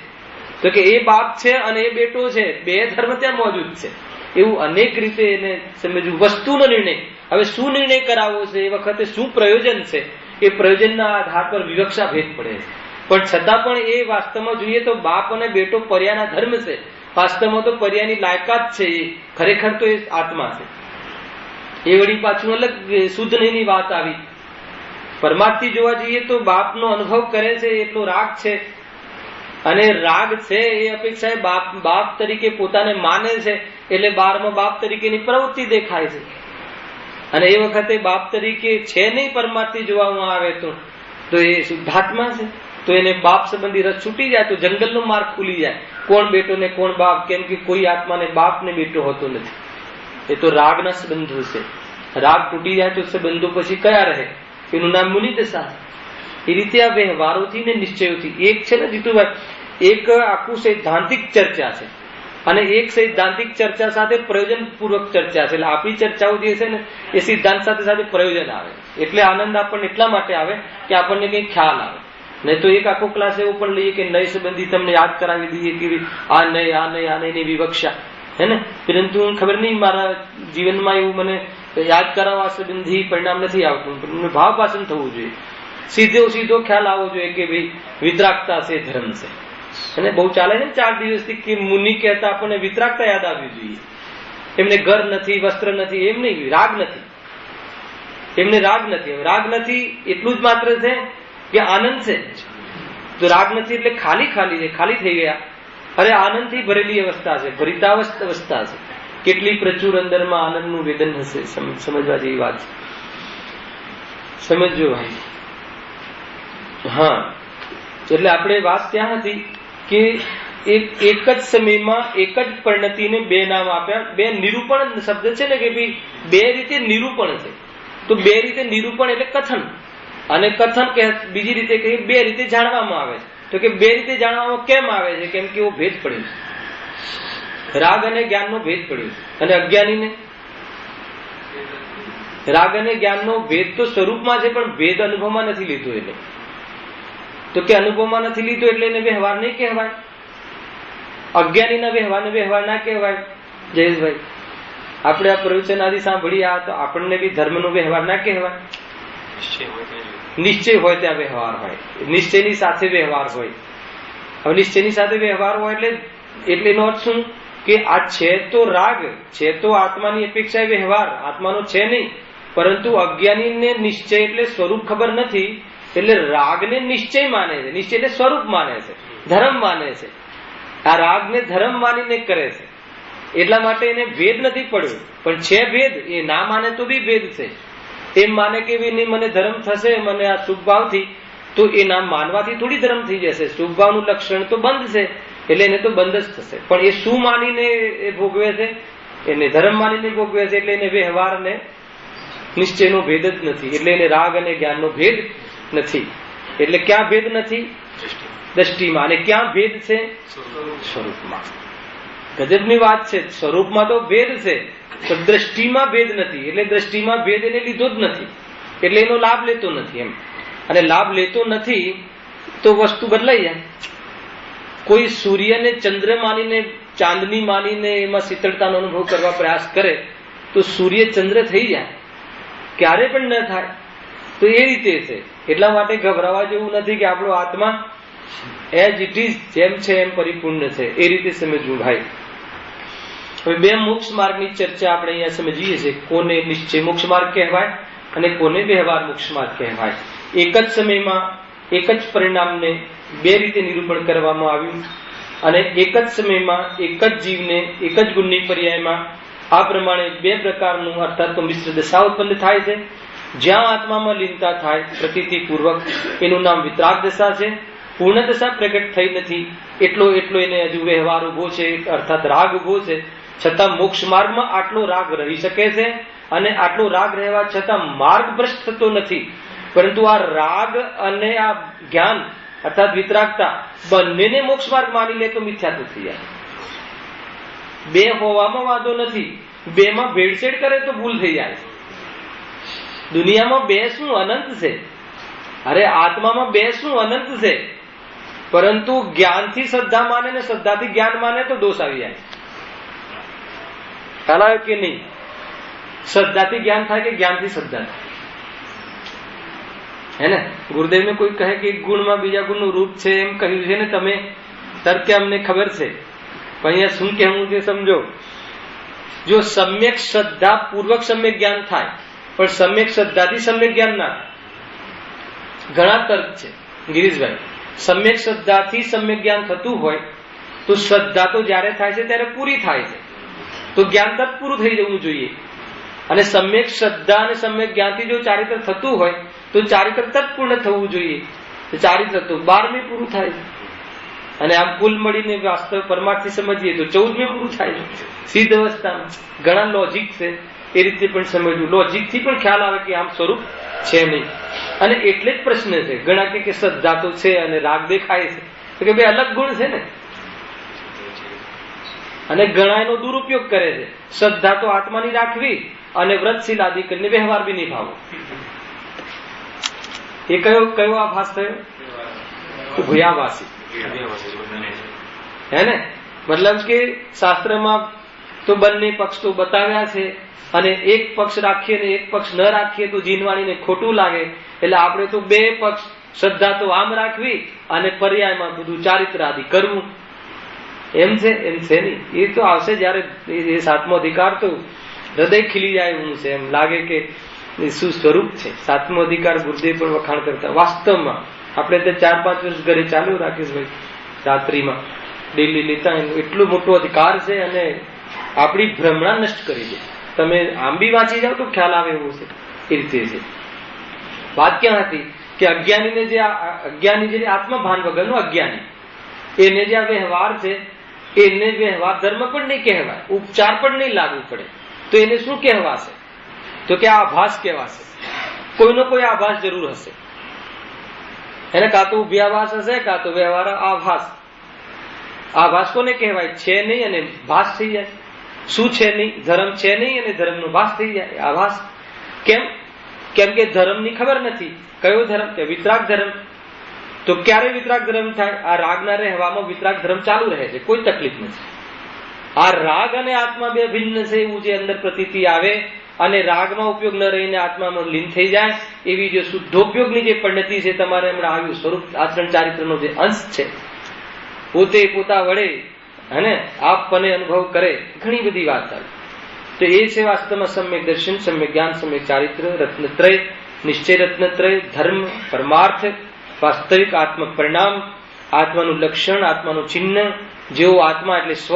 તો કે એ બાપ છે અને એ બેટો છે, બે ધર્મ ત્યાં મોજૂદ છે. એવું અનેક રીતે એને સમજવું. વસ્તુનો નિર્ણય, હવે શું નિર્ણય કરાવવો છે એ વખતે શું પ્રયોજન છે, એ પ્રયોજનના આધાર પર વિવક્ષા ભેદ પડે છે. પણ છતાં પણ એ વાસ્તવમાં જોઈએ તો બાપ અને બેટો પર્યાના ધર્મ છે. વાસ્તવમાં તો પર્યાની લાયકાત છે. એ ખરેખર તો એ આત્મા છે. એ વળી પાછું અલગ શુદ્ધ નહીંની વાત આવી. પરમાર્થી જોવા જઈએ તો બાપનો અનુભવ કરે છે એટલો રાગ છે, અને રાગ છે એ અપેક્ષા બાપ તરીકે પોતાને માને છે, એટલે બારમાં બાપ તરીકેની પ્રવૃત્તિ દેખાય છે. અને એ વખતે બાપ તરીકે છે નહીં પરમાર્થી જોવામાં આવે તો એ શુદ્ધાત્મા છે. તો એને બાપ સંબંધી રસ છૂટી જાય તો જંગલનો માર્ગ ખુલી જાય. કોણ બેટો ને કોણ બાપ, કેમ કે કોઈ આત્માને બાપ ને બેટો હોતો નથી. એ તો રાગના સંબંધો છે. રાગ તૂટી જાય તો સંબંધો પછી કયા રહે? એનું નામ મુનિદશા. એ રીતે આ વ્યવહારોથી ને નિશ્ચયોથી એક છે ને જીતુભાઈ, એક આખું સૈદ્ધાંતિક ચર્ચા છે, અને એક સૈદ્ધાંતિક ચર્ચા સાથે પ્રયોજન પૂર્વક ચર્ચા છે. એટલે આપણી ચર્ચાઓ જે છે ને એ સિદ્ધાંત સાથે સાથે પ્રયોજન આવે. એટલે આનંદ આપણને એટલા માટે આવે કે આપણને કઈ ખ્યાલ આવે. નહીં તો એક આખો ક્લાસ એવો પણ લઈએ કે નય સંબંધી તમને યાદ કરાવી દઈએ કે આ નયની વિવક્ષા હે ને, પરંતુ ખબર નહીં મારા જીવનમાં એવું મને યાદ કરાવવા સંબંધી પરિણામ નથી આવતું. ભાવ પાસન થવું જોઈએ. સીધો ખ્યાલ આવવો જોઈએ કે ભાઈ વિતરાગતા છે ધર્મ છે. અને બહુ ચાલે છે 4 દિવસથી કે મુનિ કહેતા આપણને વિતરાગતા યાદ આવવી જોઈએ. એમને ઘર નથી, વસ્ત્ર નથી, એમ નહીં, રાગ નથી. એમને રાગ નથી. રાગ નથી એટલું જ માત્ર છે કે આનંદ છે. તો રાગ નથી એટલે ખાલી છે, ખાલી થઈ ગયા. અરે આનંદથી ભરેલી અવસ્થા છે, ભરિતાવસ્થ અવસ્થા છે. કેટલી પ્રચુર અંદરમાં આનંદનું વેદન હશે, સમજવા જેવી વાત છે. સમજો ભાઈ. હા, એટલે આપણે વાત ત્યાં હતી કે એક જ સમયમાં એક જ પરિણતિને બે નામ આપ્યા. બે નિરૂપણ શબ્દ છે ને, કે ભાઈ બે રીતે નિરૂપણ છે. તો બે રીતે નિરૂપણ એટલે કથન, અને કથન કે બીજી રીતે કહીએ બે રીતે જાણવામાં આવે છે. તો કે બે રીતે જાણવામાં કેમ આવે છે? કેમ કે એવો ભેદ પડ્યો છે, રાગ અને જ્ઞાનનો ભેદ પડ્યો છે. અને અજ્ઞાનીને રાગ અને જ્ઞાનનો ભેદ તો સ્વરૂપમાં છે, પણ ભેદ અનુભવમાં નથી લીધો. એટલે તો કે અનુભવમાં નથી લીધો એટલે એને વ્યવહાર નહીં કહેવાય. અજ્ઞાનીના વ્યવહારને વ્યવહાર ના કહેવાય. જયેશભાઈ, આપણે આ પ્રવચન આદિ સાંભળ્યા તો આપણને બી ધર્મનો વ્યવહાર ના કહેવાય. નિશ્ચય હોય ત્યાં વ્યવહાર હોય, નિશ્ચયની સાથે વ્યવહાર હોય. હવે નિશ્ચયની સાથે વ્યવહાર હોય એટલે એનો અર્થ શું? કે આ છે તો રાગ છે, તો આત્માની અપેક્ષા વ્યવહાર આત્માનો છે નહીં. પરંતુ અજ્ઞાનીને નિશ્ચય એટલે સ્વરૂપ ખબર નથી, એટલે રાગને નિશ્ચય માને છે. નિશ્ચય એટલે સ્વરૂપ માને છે, ધર્મ માને છે. આ રાગને ધર્મ માનીને કરે છે. એટલા માટે એને ભેદ નથી પડ્યો. પણ છે ભેદ, એ ના માને તો બી ભેદ છે. એમ માને કે નહીં મને ધર્મ થશે, મને આ શુભ ભાવથી, તો એ નામ માનવાથી થોડી ધર્મ થઈ જશે. શુભ ભાવનું લક્ષણ તો બંધ છે, એટલે એને તો બંધ જ થશે. પણ એ શું માનીને એ ભોગવે છે? એને ધર્મ માનીને ભોગવે છે. એટલે એને વ્યવહાર ને નિશ્ચયનો ભેદ જ નથી. એટલે એને રાગ અને જ્ઞાનનો ભેદ નથી. એટલે ક્યાં ભેદ નથી? દ્રષ્ટિમાં. અને ક્યાં ભેદ છે? સ્વરૂપમાં. ગજબની વાત છે. સ્વરૂપમાં તો ભેદ છે, તો દ્રષ્ટિમાં ભેદ નથી. એટલે દ્રષ્ટિમાં ભેદ એને લીધો જ નથી, એટલે એનો લાભ લેતો નથી એમ. અને લાભ લેતો નથી તો વસ્તુ બદલાઈ જાય. કોઈ સૂર્યને ચંદ્ર માનીને, ચાંદની માનીને એમાં શીતળતાનો અનુભવ કરવા પ્રયાસ કરે તો સૂર્ય ચંદ્ર થઈ જાય? ક્યારે પણ ન થાય. તો એ રીતે છે. એટલા માટે ગભરાવા જેવું નથી કે આપણો આત્મા એઝ ઇટ ઇઝ, જેમ છે એમ પરિપૂર્ણ છે. એ રીતે સમજવું ભાઈ. હવે બે મોક્ષ માર્ગની ચર્ચા આપણે અહીંયા સમજીએ છીએ. કોને નિશ્ચય મોક્ષ માર્ગ કહેવાય અને કોને વ્યવહાર મોક્ષ માર્ગ કહેવાય. એક જ સમયમાં એક જ પરિણામને બે રીતે નિરૂપણ કરવામાં આવ્યું, અને એક જ સમયમાં એક જ જીવને એક જ ગુણની પર્યાયમાં આ પ્રમાણે બે પ્રકારનું અર્થાત તો મિશ્ર દશા ઉત્પન્ન થાય છે. જ્યાં આત્મામાં લીનતા થાય પ્રતીતિ પૂર્વક, એનું નામ વિતરાગ દશા છે. પૂર્ણ દશા પ્રગટ થઈ નથી, એટલો એને હજુ વ્યવહાર ઉભો છે, અર્થાત રાગ ઉભો છે. છતાં મોક્ષ માર્ગમાં આટલો રાગ રહી શકે છે, અને આટલો રાગ રહેવા છતાં માર્ગ ભ્રષ્ટ થતો નથી. પરંતુ આ રાગ અને આ જ્ઞાન અર્થાત વિતરાગતા બંનેને મોક્ષ માર્ગ માની લે તો મિથ્યાત્વ થઈ જાય. બે હોવામાં વાંધો નથી, બેમાં ભેળસેળ કરે તો ભૂલ થઈ જાય. દુનિયામાં બે શું અનંત છે? અરે આત્મામાં બે શું અનંત છે? પરંતુ જ્ઞાનથી શ્રદ્ધા માને ને શ્રદ્ધાથી જ્ઞાન માને તો દોષ આવી જાય. ખ્યાલ આવ્યો કે નહીં? શ્રદ્ધાથી જ્ઞાન થાય કે જ્ઞાનથી શ્રદ્ધા થાય? હે ને? ગુરુદેવ ને કોઈ કહે કે એક ગુણમાં બીજા ગુણનું રૂપ છે એમ કહ્યું છે ને તમે, તર્કે અમને ખબર છે, પણ અહીંયા શું કહેવું છે સમજો. જો સમ્યક શ્રદ્ધા પૂર્વક સમ્યક જ્ઞાન થાય, પણ સમ્યક શ્રદ્ધાથી સમ્યક જ્ઞાન ના થાય. ઘણા તર્ક છે ગિરીશભાઈ. સમ્યક શ્રદ્ધાથી સમ્યક જ્ઞાન થતું હોય તો શ્રદ્ધા તો જયારે થાય છે ત્યારે પૂરી થાય છે, તો જ્ઞાન તરત પૂરું થઈ જવું જોઈએ. અને સમ્યક શ્રદ્ધા અને સમ્યક જ્ઞાનથી જો ચારિત્ર થતું હોય તો ચારિત્ર તરત પૂર્ણ થવું જોઈએ. ચારિત્ર તો 12મી પૂરું થાય છે, અને આમ કુલ મળીને વાસ્તવ પરમાર્થથી સમજીએ તો 14મી પૂરું થાય છે સિદ્ધ અવસ્થામાં. ઘણા લોજિક છે, એ રીતે પણ સમજવું. લોજિક થી પણ ખ્યાલ આવે કે આમ સ્વરૂપ છે નહીં. અને એટલે જ પ્રશ્ન છે. ઘણા કે શ્રદ્ધા તો છે અને રાગ દેખાય છે, તો કે બે અલગ ગુણ છે ને. અને ઘણા એનો દુરુપયોગ કરે છે. શ્રદ્ધા તો આત્માની રાખવી અને વ્રતશીલ આદિ કરીને વ્યવહાર બી નિભાવો. એ કયો આભાસ થયો? ઉભયાવાસી. હે ને? મતલબ કે શાસ્ત્રમાં તો બંને પક્ષ તો બતાવ્યા છે, અને એક પક્ષ રાખીએ ને એક પક્ષ ન રાખીએ તો જીનવાણીને ખોટું લાગે. એટલે આપણે તો બે પક્ષ, શ્રદ્ધા તો આમ રાખવી અને પર્યાયમાં બધું ચારિત્ર આદિ કરવું. એમ છે નહીં. એ તો આવશે જયારે એ સાતમો અધિકાર તો હૃદય ખીલી જાય એવું છે. એમ લાગે કે શું સ્વરૂપ છે. સાતમો અધિકાર ગુરુદેવ પણ વખાણ કરતા. વાસ્તવમાં આપણે તો 4-5 વર્ષ ઘરે ચાલ્યું રાકેશભાઈ રાત્રિમાં, ડેલી લેતા એટલો મોટો અધિકાર છે અને આપણી ભ્રમણા નષ્ટ કરી દે. તમે આમ બી વાંચી જાઓ તો ખ્યાલ આવે એવું છે. એ રીતે છે વાત. ક્યાં હતી કે અજ્ઞાની જે આત્મભાન વગરનો અજ્ઞાની, એને જે આ વ્યવહાર છે એને વ્યવહાર ધર્મ પણ નહીં કહેવાય, ઉપચાર પણ નહીં લાગુ પડે. તો એને શું કહેવાશે? તો કે આભાસ કહેવાશે. કોઈનો કોઈ આભાસ જરૂર હશે. એને કાં તો ઉભ્યાભાસ હશે, કાં તો વ્યવહાર આભાસ. આભાસ કોને કહેવાય? છે નહીં અને ભાસ થઈ જાય. શું છે નહીં? ધર્મ છે નહીં અને ધર્મનો ભાસ થઈ જાય, આભાસ. કેમ? કેમ કે ધર્મની ખબર નથી. કયો ધર્મ? કે વિતરાગ ધર્મ. તો ક્યારે વિતરાગ ધર્મ થાય? આ રાગના રહેવામાં વિતરાગ ધર્મ ચાલુ રહે છે, કોઈ તકલીફ નથી. આ રાગ અને આત્મા બે ભિન્ન છે એવું જે અંદર પ્રતીતિ આવે અને રાગમાં ઉપયોગ ન રહીને આત્મામાં લીન થઈ જાય, એવી જે શુદ્ધોપયોગની જે પદ્ધતિ છે તમારે હમણાં આવ્યું સ્વરૂપ આચરણ ચારિત્રનો જે અંશ છે, પોતે પોતા વડે અને આપને અનુભવ કરે, ઘણી બધી વાત આવે. તો એ છે વાસ્તવમાં સમ્યક દર્શન, સમ્યક જ્ઞાન, સમ્યક ચારિત્ર, રત્નત્રય, નિશ્ચય રત્નત્રય, ધર્મ, પરમાર્થ, વાસ્તવિક આત્મ પરિણામ, આત્માનું લક્ષણ, આત્માનું ચિહ્ન. જેવો આત્મા એટલે સ્વ,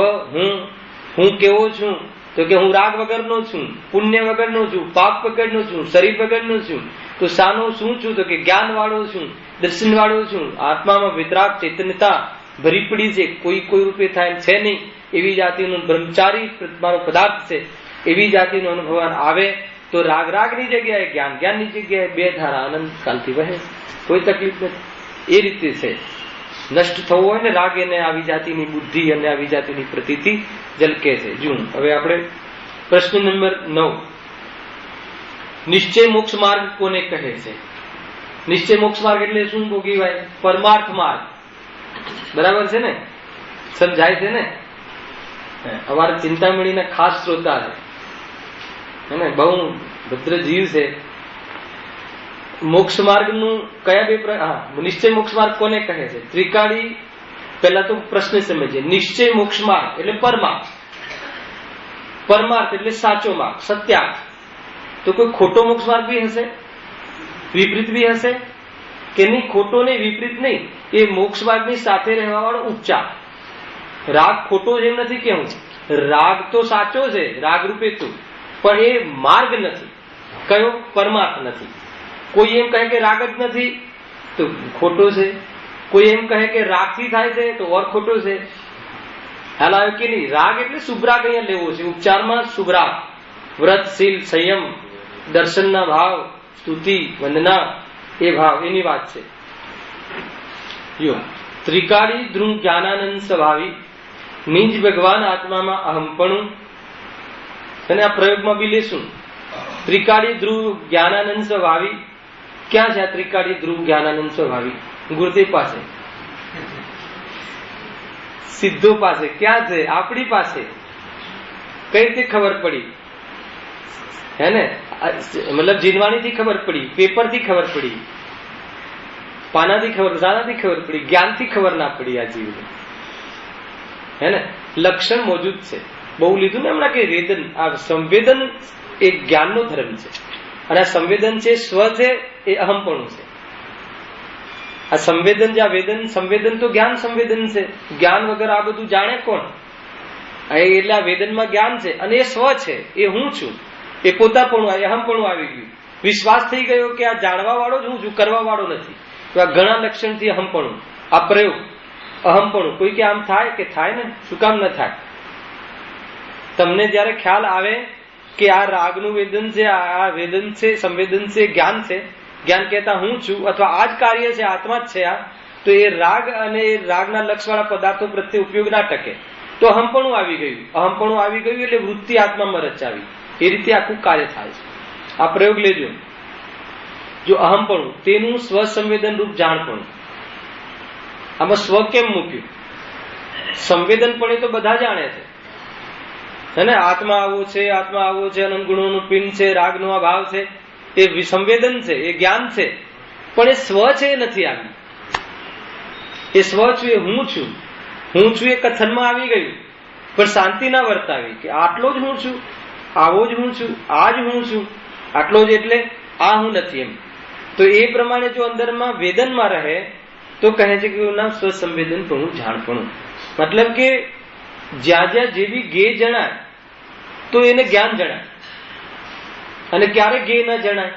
હું કેવો છું? તો કે હું રાગ વગરનો છું, પુણ્ય વગરનો છું, પાપ વગરનો છું, શરીર વગરનો છું. તો સાનો શું છું? તો કે જ્ઞાન વાળો છું, દર્શન વાળો છું. આત્મામાં વિતરાગ ચૈતન્યતા ભરી પડી છે, કોઈ કોઈ રૂપે થાય છે નહીં. એવી જાતિનું બ્રહ્મચારી મારો પદાર્થ છે, એવી જાતિનો અનુભવ આવે તો રાગ રાગની જગ્યાએ જ્ઞાન, જ્ઞાનની જગ્યાએ બે ધારા આનંદ કાલથી વહે, કોઈ તકલીફ નથી. એ રીતે છે. નષ્ટ થવું હોય ને રાગ, એને આવી જાતિની બુદ્ધિ અને આવી જાતિની પ્રતીતિ ઝલકે છે. જુઓ હવે આપણે પ્રશ્ન નંબર 9. નિશ્ચય મોક્ષ માર્ગ કોને કહે છે? નિશ્ચય મોક્ષ માર્ગ એટલે શું ભોગીવાય? પરમાર્થ માર્ગ. બરાબર છે ને? સમજાય છે ને? અમારા ચિંતામણીના ખાસ શ્રોતા છે ને, બહુ ભદ્ર જીવ છે. મોક્ષ માર્ગ નું કયા બે? નિશ્ચય મોક્ષ માર્ગ કોને કહે છે? ત્રિકાળી. પહેલા તો પ્રશ્ન સમજીએ. નિશ્ચય મોક્ષ માર્ગ એટલે પરમાર્થ. પરમાર્થ એટલે સાચો માર્ગ, સત્યાર્થ. તો કોઈ ખોટો મોક્ષ માર્ગ બી હશે, વિપરીત બી હશે કે નહીં? ખોટો નહીં, વિપરીત નહીં. એ મોક્ષ માર્ગની સાથે રહેવા વાળો ઉપચાર. રાગ ખોટો જ એમ નથી કેવું. રાગ તો સાચો છે, રાગ રૂપે તું, પણ એ માર્ગ નથી. કયો? પરમાર્થ નથી. કોઈ એમ કહે કે રાગ જ નથી તો ખોટો છે. કોઈ એમ કહે કે રાગથી થાય છે તો ઓર ખોટો છે. હાલ આવ્યો કે નહીં? રાગ એટલે શુભરાગ અહીંયા લેવો છે. ઉપચારમાં શુભરાગ, વ્રત, શીલ, સંયમ, દર્શનના ભાવ, સ્તુતિ, વંદના, એ ભાવ, એની વાત છે. ત્રિકાળી ધ્રુવ જ્ઞાનાનંદ સ્વભાવી, નિજ ભગવાન આત્મામાં અહમપણું. અને આ પ્રયોગમાં બી લેશું. ત્રિકાળી ધ્રુવ જ્ઞાનાનંદ સ્વભાવી. ક્યાં છે આ ત્રિકાળી ધ્રુવ જ્ઞાનાનંદ સ્વભાવી? ગુરુદેવ પાસે, સિદ્ધો પાસે. ક્યાં છે? આપણી પાસે. કઈ રીતે ખબર પડી? હે ને? મતલબ જીનવાણી થી ખબર પડી, પેપર થી ખબર પડી, પાનાથી ખબર, દાનાથી ખબર પડી, જ્ઞાનથી ખબર ના પડી આ જીવને. હે ને? લક્ષણ મોજૂદ છે. બહુ લીધું ને હમણાં કે વેદન. આ સંવેદન એ જ્ઞાનનો ધર્મ છે અને આ સંવેદન છે સ્વ છે, એ અહમપણું છે. આ સંવેદન જે આ વેદન, સંવેદન તો જ્ઞાન સંવેદન છે. જ્ઞાન વગર આ બધું જાણે કોણ? એટલે આ વેદનમાં જ્ઞાન છે અને એ સ્વ છે, એ હું છું, એ પોતાપણું, અહમપણું આવી ગયું. વિશ્વાસ થઈ ગયો કે આ જાણવા વાળો જ હું છું, કરવા વાળો નથી. તો આ ઘણા લક્ષણથી અહમપણું. આ પ્રયોગ અહમપણું. કોઈ કે આમ થાય કે થાય ને, શું કામ ન થાય? તમને જયારે ખ્યાલ આવે કે આ રાગનું વેદન છે, આ વેદન છે, સંવેદન છે, જ્ઞાન છે, જ્ઞાન કહેતા હું છું, અથવા આ જ કાર્ય છે, આત્મા જ છે આ, તો એ રાગ અને એ રાગના લક્ષવાળા પદાર્થો પ્રત્યે ઉપયોગ ના ટકે. તો અહમપણું આવી ગયું. અહમપણું આવી ગયું એટલે વૃત્તિ આત્મામાં રચાવી. એ રીતે આખું કાર્ય થાય છે. આ પ્રયોગ લેજો. જો અહમપણું, તેનું સ્વસંવેદન રૂપ જાણપણું. આમાં સ્વ કેમ મૂક્યું? સંવેદનપણે તો બધા જાણે છે. અને આત્મા આવો છે, આત્મા આવો છે, અનંત ગુણોનું પિંડ છે, રાગનો આ ભાવ છે, એ સંવેદન છે, એ જ્ઞાન છે. પણ એ સ્વ છે એ નથી આવ્યું. એ સ્વ છું, એ હું છું. હું છું એ કથનમાં આવી ગયું, પણ શાંતિ ના વર્તાવી કે આટલો જ હું છું, આવો જ હું છું, આ જ હું છું, આટલો જ એટલે આ હું નથી એમ. તો એ પ્રમાણે જો અંદરમાં વેદનમાં રહે તો કહે છે કે નામ સ્વસંવેદન પણ જાણપણું. મતલબ કે જ્યાં જ્યાં જેવી ગે જણાય તો એને જ્ઞાન જણાય, અને ક્યારે ગે ન જણાય?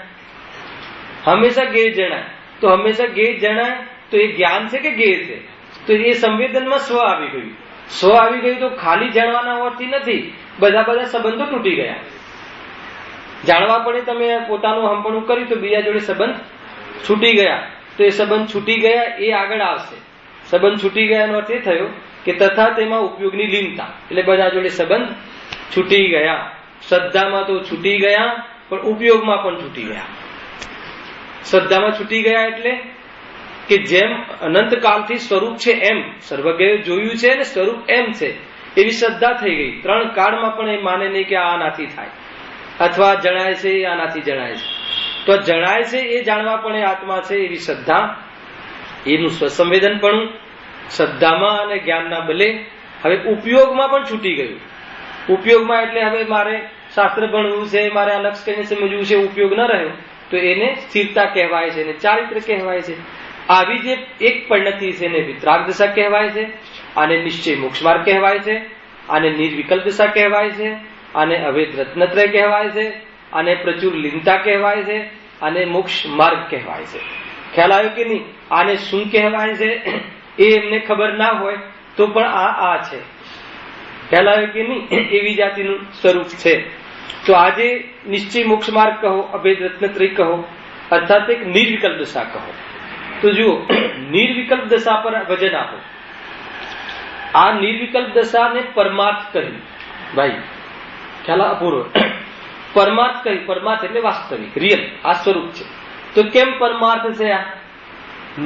હંમેશા ગે જણાય. તો હંમેશા ગે જણાય તો એ જ્ઞાન છે કે ગે છે? તો એ સંવેદનમાં સ્વ આવી ગયું. સ્વ આવી ગયું તો ખાલી જાણવાના હોવાથી નથી, બધા સંબંધો તૂટી ગયા. જાણવા પડે તમે પોતાનું હંપણું કર્યું તો બીજા જોડે સંબંધ છૂટી ગયા. તો એ સંબંધ છૂટી ગયા એ આગળ આવશે. સંબંધ છૂટી ગયાનો અર્થ એ થયો કે તથા તેમાં ઉપયોગની લીનતા, એટલે બધા જોડે સંબંધ છૂટી ગયા. શ્રદ્ધામાં તો છૂટી ગયા, પણ ઉપયોગમાં પણ છૂટી ગયા. શ્રદ્ધામાં છૂટી ગયા એટલે કે જેમ અનંતકાળથી સ્વરૂપ છે એમ સર્વજ્ઞે જોયું છે ને સ્વરૂપ એમ છે એવી શ્રદ્ધા થઈ ગઈ. 3 કાળમાં પણ એ માને નહીં કે આ આનાથી થાય, અથવા જણાય છે એ આનાથી જણાય છે. તો જણાય છે એ જાણવા પણ એ આત્મા છે એવી શ્રદ્ધા, એનું સ્વસંવેદન પણ શ્રદ્ધામાં અને જ્ઞાનના બલે હવે ઉપયોગમાં પણ છૂટી ગયું. ઉપયોગમાં એટલે હવે મારે શાસ્ત્ર ભણવું છે, મારે આ લક્ષ કઈને સમજવું છે, ઉપયોગ ન રહ્યો તો એને સ્થિરતા કહેવાય છે, એને ચારિત્ર કહેવાય છે. આવી જે એક પરિણતિ છે એને વિતરાગ દશા કહેવાય છે, આને નિશ્ચય મોક્ષ માર્ગ કહેવાય છે, આને નિર્વિકલ્પ દશા કહેવાય છે, આને અભેદ રત્નત્રય કહેવાય છે, આને પ્રચુર લીનતા કહેવાય છે, આને મોક્ષ માર્ગ કહેવાય છે. ખ્યાલ આવ્યો કે નહીં? આને શું કહેવાય છે એ એમને ખબર ના હોય તો પણ આ છે. ખ્યાલ આવ્યો કે નહીં? એવી જાતિનું સ્વરૂપ છે. તો આજે નિશ્ચય મોક્ષ માર્ગ કહો, અભેદ રત્નત્રય કહો, અર્થાત એક નિર્વિકલ્પ દશા કહો. તો જુઓ, નિર્વિકલ્પ દશા પર વજન આપો. આ નિર્વિકલ્પ દશાને પરમાર્થ કહી. ભાઈ ખ્યાલ અપૂર્વ પરમાર્થ કહી. પરમાર્થ એટલે વાસ્તવિક, રિયલ, આ સ્વરૂપ છે. તો કેમ પરમાર્થ છે? આ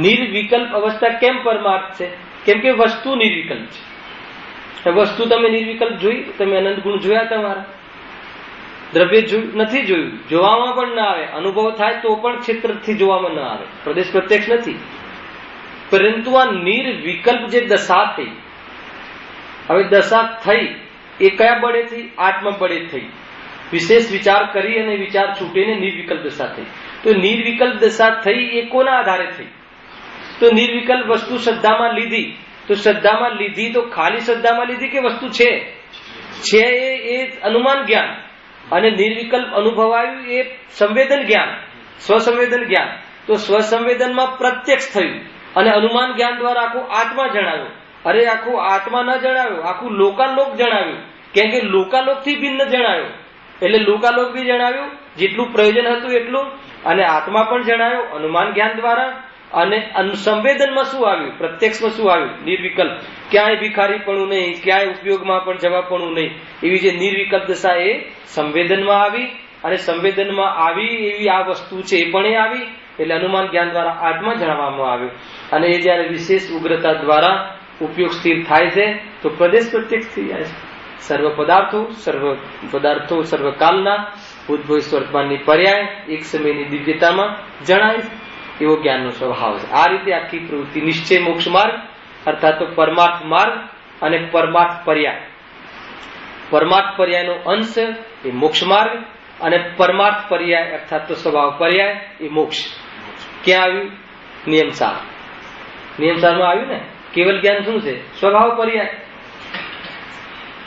નિર્વિકલ્પ અવસ્થા કેમ પરમાર્થ છે? કેમ કે વસ્તુ નિર્વિકલ્પ છે. વસ્તુ તમે નિર્વિકલ્પ જોઈ? તમે અનંત ગુણ જોયા? તમારા દ્રવ્ય નથી જોયું, જોવામાં પણ ના આવે. અનુભવ થાય તો પણ ક્ષેત્રથી જોવામાં ના આવે, પ્રદેશ પ્રત્યક્ષ નથી. પરંતુ આ નિર્વિકલ્પ જે દશા થઈ, હવે દશા થઈ એ કયા બળેથી? આત્મ બળે થઈ. વિશેષ વિચાર કરી અને વિચાર છૂટીને નિર્વિકલ્પ દશા થઈ. તો નિર્વિકલ્પ દશા થઈ એ કોના આધારે થઈ? તો નિર્વિકલ્પ વસ્તુ શ્રદ્ધામાં લીધી. તો શ્રદ્ધામાં લીધી તો ખાલી શ્રદ્ધામાં લીધી કે વસ્તુ છે એ અનુમાન જ્ઞાન, અને નિર્વિકલ્પ અનુભવાયું એ સંવેદન જ્ઞાન, સ્વસંવેદન જ્ઞાન. તો સ્વસંવેદનમાં પ્રત્યક્ષ થયું અને અનુમાન જ્ઞાન દ્વારા આખું આત્મા જણાવ્યું. અરે આખું આત્મા ન જણાવ્યું, આખું લોકાલોક જણાવ્યું. કેમ કે લોકાલોક થી ભિન્ન જણાવ્યું, એટલે લોકાલોક બી જણાવ્યું જેટલું પ્રયોજન હતું એટલું, અને આત્મા પણ જણાવ્યો અનુમાન જ્ઞાન દ્વારા. અને સંવેદનમાં શું આવ્યું? પ્રત્યક્ષમાં શું આવ્યું? નિર્વિકલ્પ. ક્યાંય ભિખારીપણું નહીં, ક્યાંય ઉપયોગમાં પણ જવાબપણું નહીં. એવી જે નિર્વિકલ્પ દશા એ સંવેદનમાં આવી, અને સંવેદનમાં આવી એવી આ વસ્તુ છે એ પણ આવી. એટલે અનુમાન જ્ઞાન દ્વારા આત્મા જણાવવામાં આવ્યું. અને એ જયારે વિશેષ ઉગ્રતા દ્વારા ઉપયોગ સ્થિર થાય છે તો પ્રદેશ પ્રત્યક્ષ થઈ જાય છે. સર્વ પદાર્થો સર્વકાલના ઉદ્ભવ વર્તમાનની પર્યાય એક સમયની દિવ્યતામાં જણાય એવો જ્ઞાનનો સ્વભાવ છે. આ રીતે આખી પ્રવૃત્તિ નિશ્ચય મોક્ષ માર્ગ અર્થાત તો પરમાર્થ માર્ગ અને પરમાર્થ પર્યાય. પરમાર્થ પર્યાયનો અંશ એ મોક્ષ માર્ગ, અને પરમાર્થ પર્યાય અર્થાત તો સ્વભાવ પર્યાય એ મોક્ષ. ક્યાં આવ્યું? નિયમસાર. નિયમસારમાં આવ્યું ને. કેવલ જ્ઞાન શું છે? સ્વભાવ પર્યાય.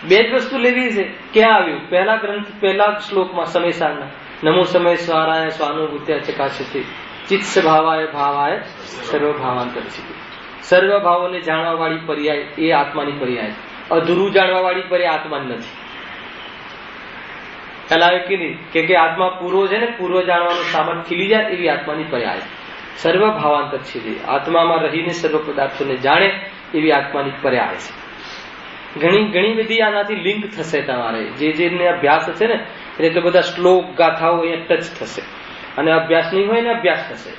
બે જ વસ્તુ લેવી છે. ક્યાં આવ્યું? પહેલા ગ્રંથ, પહેલા શ્લોકમાં સમય સારના નમો સમય સ્વારાય સ્વાનુભૂત્યા ચકાશતી ચિત્ત ભાવાય ભાવાય સર્વ ભાવાંતર છે. સર્વ ભાવોને જાણવા વાળી પર્યાય એ આત્માની પર્યાય. અધૂરું જાણવા વાળી પર્યાય આત્માની નથી. ખ્યાલ આવે કે નહીં? કેમ કે આત્મા પૂરો છે ને, પૂર્વ જાણવાનું સામર્થ્ય ખીલી જાય એવી આત્માની પર્યાય. સર્વ ભાવાંતર છે, આત્મામાં રહીને સર્વ પદાર્થોને જાણે એવી આત્માની પર્યાય છે. ઘણી બધી આનાથી લિંક થશે. તમારે જેને અભ્યાસ હશે ને એટલે તો બધા શ્લોક ગાથાઓ અહીંયા ટચ થશે, અને અભ્યાસ નહીં હોય ને અભ્યાસ થશે.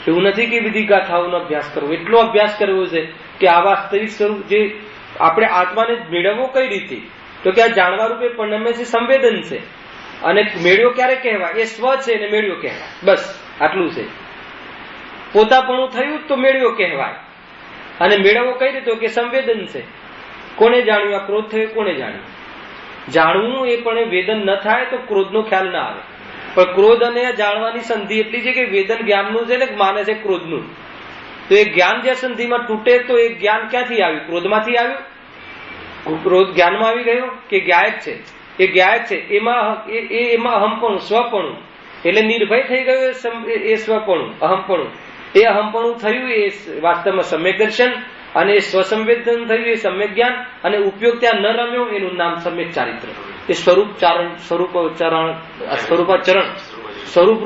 એવું નથી કે બધી ગાથાઓનો અભ્યાસ કરવો, એટલો અભ્યાસ કરવો છે કે આ વાસ્તવિક સ્વરૂપ જે આપણે આત્માને મેળવવો કઈ રીતે? તો કે આ જાણવા રૂપે પરિણમે છે, સંવેદન છે. અને મેળ્યો ક્યારે કહેવાય? એ સ્વ છે અને મેળ્યો કહેવાય. બસ આટલું છે. પોતાપણું થયું તો મેળ્યો કહેવાય. અને મેળવવો કઈ રીતે? કે સંવેદન છે. કોને જાણ્યું? આ ક્રોધ થયો, કોને જાણ્યું? જાણવું એ પણ વેદન ન થાય તો ક્રોધનો ખ્યાલ ના આવે. પણ ક્રોધ અને જાણવાની સંધિ એટલી છે કે વેદન જ્ઞાનનું છે ને માને છે ક્રોધનું. તો એ જ્ઞાન જે સંધિમાં તૂટે તો એ જ્ઞાન ક્યાંથી આવ્યું? ક્રોધમાંથી આવ્યું. ક્રોધ જ્ઞાનમાં આવી ગયો કે ગાયક છે, એ ગાયક છે, એમાં અહમપણું, સ્વપણું, એટલે નિર્ભય થઈ ગયું એ સ્વપણું, અહમપણું. એ અહમપણું થયું એ વાસ્તવમાં સમ્યક દર્શન, અને એ સ્વસંવેદન થયું એ સમ્યક જ્ઞાન, અને ઉપયોગ ત્યાં ન રમ્યો એનું નામ સમ્યક ચારિત્ર. એ સ્વરૂપ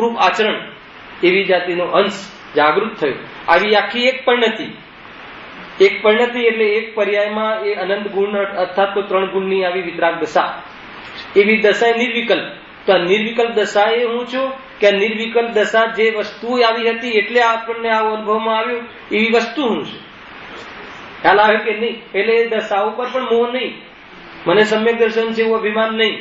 રૂપ આચરણ એવી જાતિનો અંશ જાગૃત થયો. આવી આખી એક પરિણતિ એટલે એક પર્યાયમાં એ અનંત ગુણ અર્થાત તો 3 ગુણની આવી વિતરાગ દશા, એવી દશા નિર્વિકલ્પ. તો આ નિર્વિકલ્પ દશા એ હું છું કે આ નિર્વિકલ્પ દશા જે વસ્તુ આવી હતી એટલે આપણને આવો અનુભવમાં આવ્યું, એવી વસ્તુ હું છું. ખ્યાલ આવે કે નહીં? એટલે એ દશા ઉપર પણ મોહ નહીં, મને સમ્યક દર્શન છે એવું અભિમાન નહીં.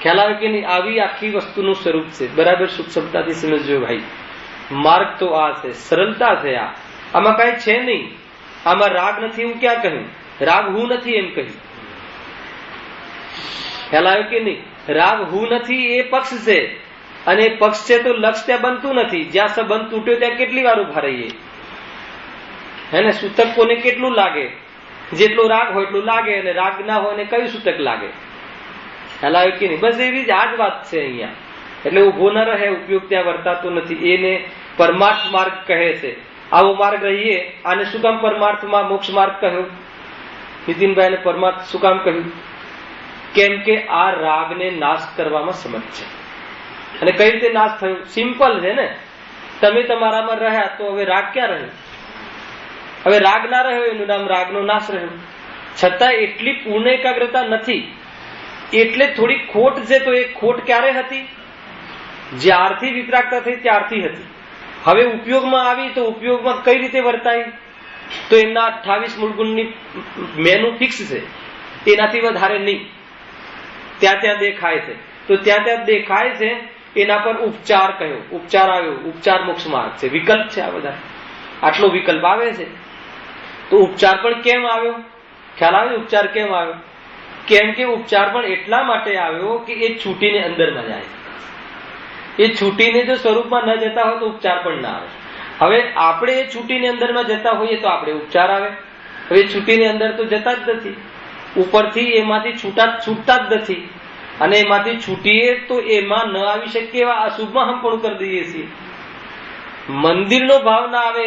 ખ્યાલ આવે કે નહીં? આવી આખી વસ્તુનું સ્વરૂપ છે. બરાબર સૂક્ષ્મતાથી સમજજો ભાઈ. માર્ગ તો આ છે, સરળતા છે. આમાં કઈ છે નહીં. આમાં રાગ નથી એવું ક્યાં કહ્યું? રાગ હું નથી એમ કહ્યું. ખ્યાલ આવે કે નહીં? રાગ હું નથી એ પક્ષ છે, અને પક્ષ છે તો લક્ષ ત્યાં બનતું નથી. જ્યાં સંબંધ તૂટ્યો ત્યાં કેટલી વાર ઉભા રહીએ, હે ને? સૂતક કોને કેટલું લાગે? જેટલો રાગ હોય એટલું લાગે, અને રાગ ના હોય ને કયું સૂતક લાગે? ખ્યાલ આવે કે નહીં? બસ એવી જ આ જ વાત છે અહીંયા. એટલે ઉભો ન રહે, ઉપયોગ ત્યાં વર્તાતો નથી. એને પરમાર્થ માર્ગ કહે છે. આવો માર્ગ રહીએ. આને શું કામ પરમાર્થમાં મોક્ષ માર્ગ કહ્યો? નીતિનભાઈ ને પરમાર્થ શું કામ કહ્યું? કેમ કે આ રાગને નાશ કરવામાં સમર્થ છે. અને કઈ રીતે નાશ થયો? સિમ્પલ છે ને. તમે તમારામાં રહ્યા તો હવે રાગ ક્યાં રહ્યો? હવે રાગ ના રહ્યો એનું નામ રાગનો નાશ રહ્યો. છતાં એટલી પૂર્ણ એકાગ્રતા નથી, એટલે થોડી ખોટ છે. તો એ ખોટ ક્યારે હતી? જ્યારથી વિતરાગતા થઈ ત્યારથી હતી. હવે ઉપયોગમાં આવી તો ઉપયોગમાં કઈ રીતે વર્તાય? તો એમના 28 મૂળગુણની મેનુ ફિક્સ છે, એનાથી વધારે નહીં. ત્યાં ત્યાં દેખાય છે તો ત્યાં ત્યાં દેખાય છે, એના પર ઉપચાર કયો? ઉપચાર આવ્યો. ઉપચાર મોક્ષ માર્ગ છે. વિકલ્પ છે આ બધા. આટલો વિકલ્પ આવે છે તો ઉપચાર પણ કેમ આવ્યો? ખ્યાલ આવે? ઉપચાર કેમ આવ્યો? કેમ કે ઉપચાર પણ એટલા માટે આવ્યો કે એ છૂટીને અંદરમાં જાય. એ છૂટીને જો સ્વરૂપમાં ન જતા હોય તો ઉપચાર પણ ના આવે. હવે આપણે એ છૂટીને અંદરમાં જતા હોઈએ તો આપણે ઉપચાર આવે. હવે છૂટીને અંદર તો જતા જ નથી, ઉપરથી એમાંથી છૂટતા જ નથી. અને એમાંથી છૂટીએ તો એમાં ન આવી શકીએ એવા અશુભમાં હમ પણ કરી દઈએ છીએ. મંદિરનો ભાવ ના આવે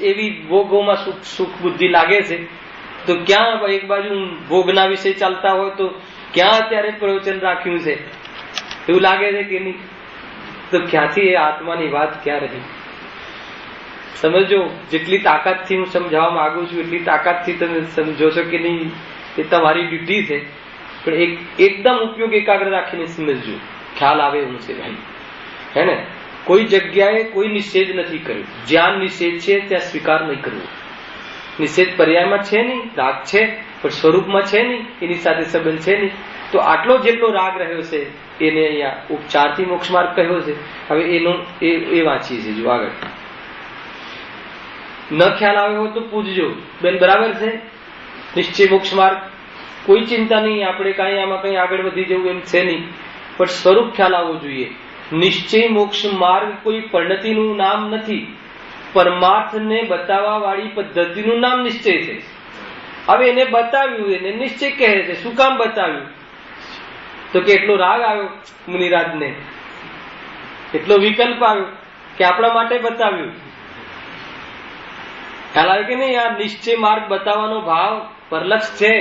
એવી ભોગોમાં સુખ બુદ્ધિ લાગે છે. તો ક્યાં એક બાજુ ભોગના વિશે ચાલતા હોય તો ક્યાં અત્યારે પ્રવચન રાખ્યું છે એવું લાગે છે કે નહીં? તો ક્યાંથી એ આત્માની વાત ક્યાં રહી? સમજો. જેટલી તાકાતથી હું સમજાવવા માંગુ છું એટલી તાકાતથી તમે સમજો છો કે નહીં એ તમારી ડ્યુટી છે. પણ એકદમ ઉપયોગ એકાગ્ર રાખીને સમજજો. ખ્યાલ આવે એવું છે ભાઈ, હે ને? કોઈ જગ્યાએ કોઈ નિષેધ નથી કર્યો. જ્યાં નિષેધ છે ત્યાં સ્વીકાર નહીં કરવો. નિષેધ પર્યાયમાં છે નહીં, રાગ છે પણ સ્વરૂપમાં છે નહીં, એની સાથે સંબંધ છે નહીં. તો આટલો જેટલો રાગ રહ્યો છે એને અહીંયા ઉપચારથી મોક્ષ માર્ગ કહ્યો છે. હવે એનો એ વાંચીએ છીએ. જો આગળ ન ખ્યાલ આવ્યો તો પૂછજો. બેન બરાબર છે? નિશ્ચય મોક્ષ માર્ગ. કોઈ ચિંતા નહીં, આપણે કાંઈ આમાં કંઈ આગળ વધી જવું એમ છે નહીં, પણ સ્વરૂપ ખ્યાલ આવવો જોઈએ. નિશ્ચય મોક્ષ માર્ગ કોઈ પરિણતિનું નામ નથી, પરમાર્થને બતાવવા વાળી પદ્ધતિનું નામ નિશ્ચય છે. હવે એને બતાવ્યું, એને નિશ્ચય કહે છે. શું કામ બતાવ્યું? તો કે એટલો રાગ આવ્યો મુનિરાજને, એટલો વિકલ્પ આવ્યો કે આપણા માટે બતાવ્યું. ખ્યાલ આવે કે નહીં? આ નિશ્ચય માર્ગ બતાવવાનો ભાવ પરલક્ષ છે.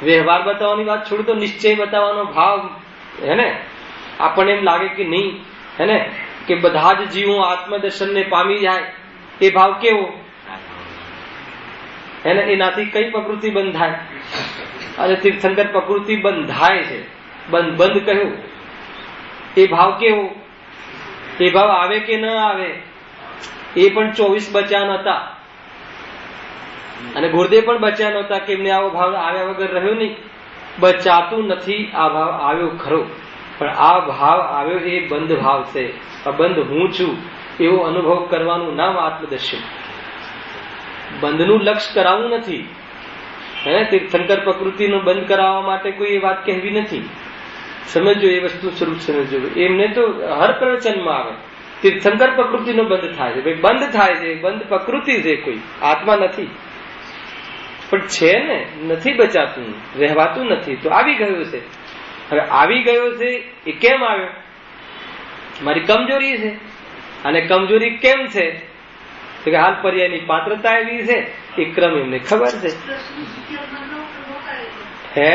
વ્યવહાર બતાવવાની વાત છોડો તો નિશ્ચય બતાવવાનો ભાવ, હે ને? આપણને એમ લાગે કે નહીં, હે ને, કે બધા જ જીવો આત્મદર્શનને પામી જાય. એ ભાવ કેવો? હે ને? એનાથી કઈ પ્રકૃતિ બંધાય? અને તીર્થંકર પ્રકૃતિ બંધાય છે. બંધ કહ્યું. એ ભાવ કેવો? એ ભાવ આવે કે ન આવે? એ પણ 24 બચ્યા નહોતા, અને ગુરુદેવ પણ બચ્યા નહોતા કે એમને આવો ભાવ આવ્યા વગર રહ્યો નહીં. બચાતું નથી. આ ભાવ આવ્યો ખરો, પણ આ ભાવ આવ્યો એ બંધ ભાવ છે. આ બંધ હું છું એવો અનુભવ કરવાનું નામ આત્મદર્શન. બંધનું લક્ષ્ય કરાવવું નથી. હે, તીર્થંકર પ્રકૃતિનો બંધ કરાવવા માટે કોઈ એ વાત કહેવી નથી. સમજો, એ વસ્તુ સ્વરૂપ સમજો. એમને તો હર પ્રવચનમાં આવે તીર્થંકર પ્રકૃતિનો બંધ થાય છે. ભાઈ બંધ થાય છે, બંધ પ્રકૃતિ છે, કોઈ આત્મા નથી. પણ છે ને, નથી બચાતું, રહેવાતું નથી, તો આવી ગયો છે. હવે આવી ગયો છે એ કેમ આવ્યો? મારી કમજોરી છે. અને કમજોરી કેમ છે? તો કે હાલ પર્યાયની પાત્રતા એવી છે, એ ક્રમ એમને ખબર છે. હે,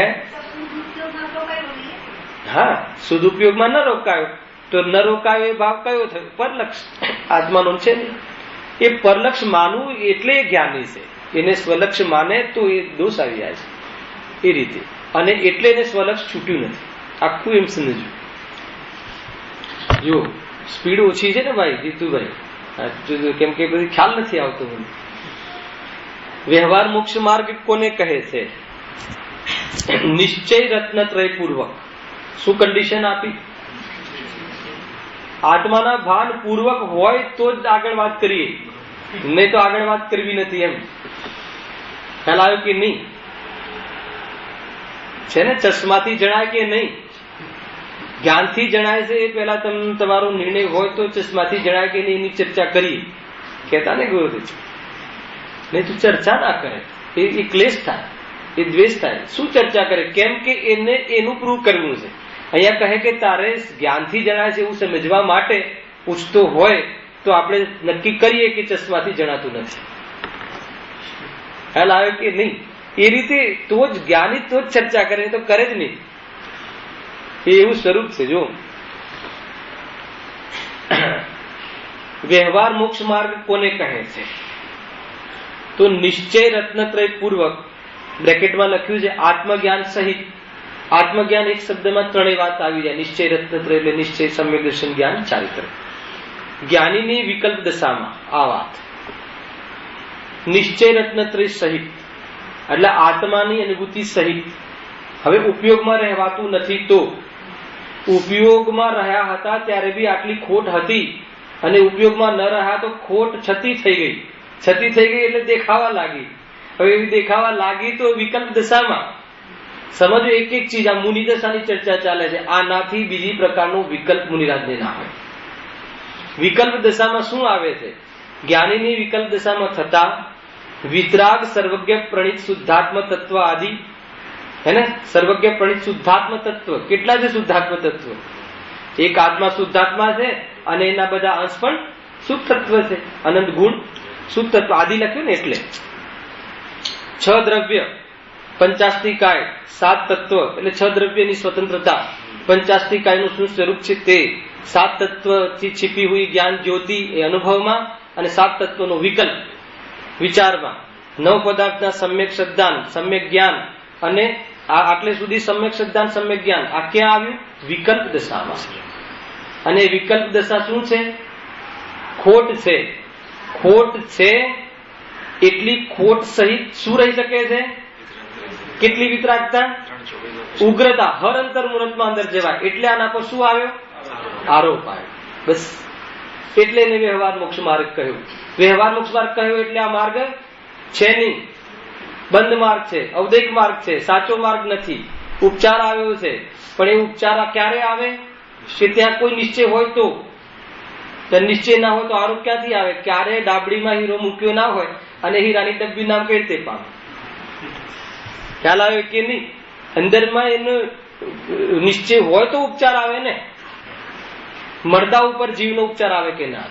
હા, સદુપયોગમાં ન રોકાયો. તો ન રોકાયો એ ભાવ કયો થયો? પરલક્ષ. આત્માનો છે ને, એ પરલક્ષ માનવું એટલે જ્ઞાની છે. એને સ્વલક્ષ માને તો એ દોષ આવી જાય છે એ રીતે. અને એટલે એને સ્વલક્ષ છૂટ્યું નથી. આખું એમ સમજવું. જો સ્પીડ ઓછી છે ને ભાઈ જીતુભાઈ, કેમ કે બધી ખ્યાલ નથી આવતો મને. વ્યવહાર મોક્ષ માર્ગ કોને કહે છે? નિશ્ચય રત્નત્રય પૂર્વક. શું કન્ડિશન આપી? આત્માના ભાન પૂર્વક હોય તો જ આગળ વાત કરીએ, નહીં તો આગળ વાત કરવી નથી. એમ ખ્યાલ આવ્યો કે નહીં? છે ને, ચશ્માથી જણાય કે નહીં? જ્ઞાનથી જણાય છે એ પહેલા તમારો નિર્ણય હોય તો ચશ્માથી જણાય કે નહીં એની ચર્ચા કરીએ. કહેતા ને ગુરુદેવ, નહીં તો ચર્ચા ના કરે, એ ક્લેશ થાય, એ દ્વેષ થાય. શું ચર્ચા કરે? કેમ કે એને એનું પ્રૂવ કરવું છે. અહીંયા કહે કે તારે જ્ઞાનથી જણાય છે એવું સમજવા માટે પૂછતો હોય તો આપણે નક્કી કરીએ કે ચશ્માથી જણાતું નથી. ખ્યાલ આવ્યો કે નહીં? એ રીતે તો જ જ્ઞાની તો જ ચર્ચા કરે, તો કરે જ નહીં. એ એવું સ્વરૂપ છે. જો વ્યવહાર મોક્ષ માર્ગ કોને કહે છે? તો નિશ્ચય રત્નત્રય પૂર્વક, બ્રેકેટમાં લખ્યું છે આત્મજ્ઞાન સહિત. આત્મજ્ઞાન એક શબ્દમાં ત્રણેય વાત આવી જાય. નિશ્ચય રત્નત્રય એટલે નિશ્ચય, સમ્યક દર્શન, જ્ઞાન, ચારિત્ર. જ્ઞાનીની વિકલ્પ દશામાં આ વાત. નિશ્ચય રત્નત્રય સહિત એટલે આત્માની અનુભૂતિ સહિત. હવે ઉપયોગમાં રહેવાતું નથી તો ઉપયોગમાં રહ્યા હતા ત્યારે બી આટલી ખોટ હતી, અને ઉપયોગમાં ન રહ્યા તો ખોટ છતી થઈ ગઈ. છતી થઈ ગઈ એટલે દેખાવા લાગી. હવે એવી દેખાવા લાગી તો વિકલ્પ દશામાં સમજો. એક એક ચીજ, આ મુનિ દશાની ચર્ચા ચાલે છે, આનાથી બીજી પ્રકારનો વિકલ્પ મુનિરાજને ના હોય. વિકલ્પ દશામાં શું આવે છે? જ્ઞાનીની વિકલ્પ દશામાં થતા વિતરાગ, સર્વજ્ઞ, પ્રણિત, શુદ્ધાત્મ તત્વ આદિ. હે ને, સર્વજ્ઞ, પ્રણિત, શુદ્ધાત્મ તત્વ. કેટલા છે શુદ્ધાત્મ તત્વ? એક આત્મા શુદ્ધાત્મા છે અને એના બધા અંશ પણ શુદ્ધ તત્વ છે. અનંત ગુણ શુદ્ધ તત્વ આદિ લખ્યું ને એટલે. 6 દ્રવ્ય, 50 કાય, 7 તત્વ એટલે 6 દ્રવ્યની સ્વતંત્રતા. 50 કાયનું શું સ્વરૂપ છે તે 7 તત્વથી છીપી હુઈ જ્ઞાન જ્યોતિ એ અનુભવમાં, અને 7 તત્વનો વિકલ્પ વિચારમાં. 9 પદાર્થના સમ્યક શ્રદ્ધાન, સમ્યક જ્ઞાન, અને આટલે સુધી સમ્યક શ્રદ્ધાન, સમ્યક જ્ઞાન આ ક્યાં આવ્યું? વિકલ્પ દશામાં. અને વિકલ્પ દશા શું છે? ખોટ છે. ખોટ છે એટલી ખોટ સહિત શું રહી શકે છે? કેટલી વિતરાગતા? ઉગ્રતા. હર અંતર મુહૂર્તમાં અંદર જવાય. એટલે આના પર શું આવ્યો? આરોપ આવ્યો. બસ એટલે એને વ્યવહાર મોક્ષ માર્ગ કહ્યું. વ્યવહાર મોક્ષ માર્ગ કહ્યું એટલે આ માર્ગ છે નહીં, બંધ માર્ગ છે, અવદેક માર્ગ છે, સાચો માર્ગ નથી. ઉપચાર આવ્યો છે, પણ એ ઉપચાર ક્યારે આવે? કે ત્યાં કોઈ નિશ્ચય હોય તો. નિશ્ચય ના હોય તો આરોપ ક્યાંથી આવે? ક્યારે ડાબડીમાં હીરો મૂક્યો ના હોય અને હીરાની ડબ્બી નામ કઈ રીતે પામે? ખ્યાલ આવે કે નહીં? અંદરમાં એનો નિશ્ચય હોય તો ઉપચાર આવે ને. મરદા ઉપર જીવનો ઉપચાર આવે કે ના?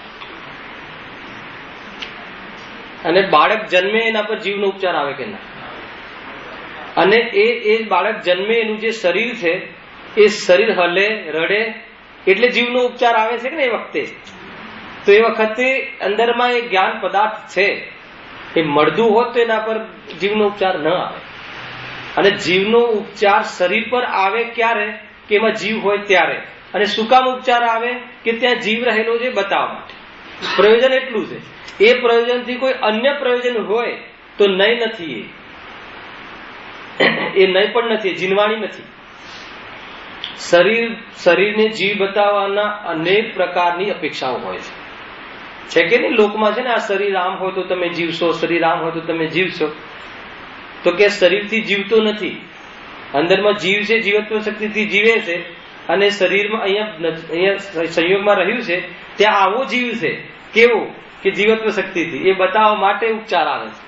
અને બાળક જન્મે એના પર જીવનો ઉપચાર આવે કે ના? અને એ બાળક જન્મે એનું જે શરીર છે એ શરીર હલે, રડે એટલે જીવનો ઉપચાર આવે છે કે ને એ વખતે. તો એ વખતે અંદરમાં એ જ્ઞાન પદાર્થ છે એ મળદું હોત તો એના પર જીવનો ઉપચાર ન આવે. અને જીવનો ઉપચાર શરીર પર આવે ક્યારે? કે એમાં જીવ હોય ત્યારે. અને શું કામ ઉપચાર આવે? કે ત્યાં જીવ રહેલો છે બતાવવા માટે. પ્રયોજન એટલું છે. એ પ્રયોજનથી કોઈ અન્ય પ્રયોજન હોય તો નહીં નથી. એ નહીં પણ નથી, જીનવાણી નથી. શરીરને જીવ બતાવવાના અનેક પ્રકારની અપેક્ષાઓ હોય છે કે નહીં? લોકમાં છે ને, આ શરીર આમ હોય તો તમે જીવશો, શરીર આમ હોય તો તમે જીવશો. તો કે શરીરથી જીવતો નથી, અંદરમાં જીવ છે, જીવત્વ શક્તિથી જીવે છે. અને શરીરમાં અહીંયા સંયોગમાં રહ્યું છે ત્યાં આવો જીવ છે. કેવો? કે જીવત્વ શક્તિથી. એ બતાવવા માટે ઉપચાર આવે છે.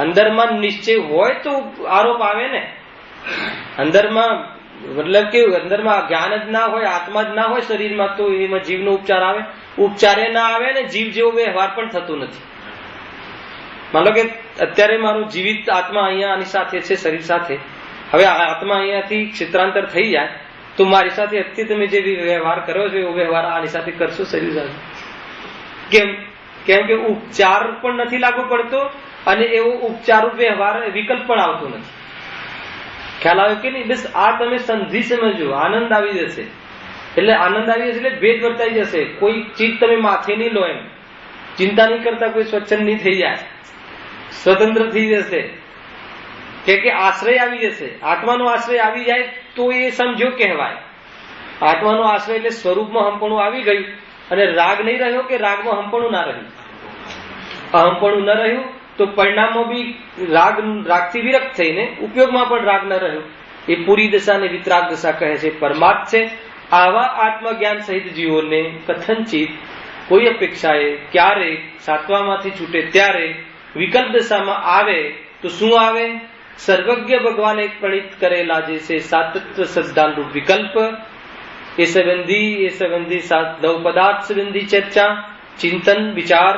અંદરમાં નિશ્ચય હોય તો આરોપ આવે ને. અંદરમાં મતલબ કે અંદરમાં જ્ઞાન જ ના હોય, આત્મા જ ના હોય શરીરમાં, તો એમાં જીવનો ઉપચાર આવે? ઉપચારે ના આવે ને જીવ જેવો વ્યવહાર પણ થતો નથી. માનો કે અત્યારે મારો જીવિત આત્મા અહીંયા આની સાથે છે, શરીર સાથે. હવે આત્મા અહીંયાથી ક્ષેત્રાંતર થઈ જાય તો મારી સાથે અત્યારે તમે જે વ્યવહાર કરો છો એવો વ્યવહાર આની સાથે કરશો શરીર સાથે. કેમ કે ઉપચાર પણ નથી લાગુ પડતો અને એવો ઉપચાર વ્યવહાર વિકલ્પ પણ આવતો નથી. ખ્યાલ આવ્યો કે નહીં? બસ આ તમે સંધિ સમજો, આનંદ આવી જશે. એટલે આનંદ આવી જશે એટલે ભેદ વર્તાઈ જશે. કોઈ ચીજ તમે માથે નહીં લો, એમ ચિંતા નહીં કરતા કોઈ સ્વચ્છંદ નહીં થઈ જાય, સ્વતંત્ર થઈ જશે. કે આશ્રય આવી જશે. આત્માનો આશ્રય આવી જાય તો એ સમજો કહેવાય. આત્માનો આશ્રય એટલે સ્વરૂપમાં હંપણું આવી ગયું અને રાગ નહીં રહ્યો કે રાગમાં હંપણું ના રહ્યું, અહંપણું ન રહ્યું તો પરિણામમાં બી રાગથી વિરક્ત થઈને ઉપયોગમાં પણ રાગ ન રહ્યો. એ પૂરી દશાને વિતરાગ દશા કહે છે. પરમાર્થ છે. આવા આત્મજ્ઞાન સહિત જીવોને કથનચિત કોઈ અપેક્ષાએ ક્યારે સાતવામાંથી છૂટે ત્યારે વિકલ્પ દશામાં આવે તો શું આવે? સર્વજ્ઞ ભગવાને પ્રણીત કરેલા જે છે સાતત્વ સિદ્ધાંત રૂપ વિકલ્પ, એ સંબંધી નવ પદાર્થ સંબંધી ચર્ચા, ચિંતન, વિચાર,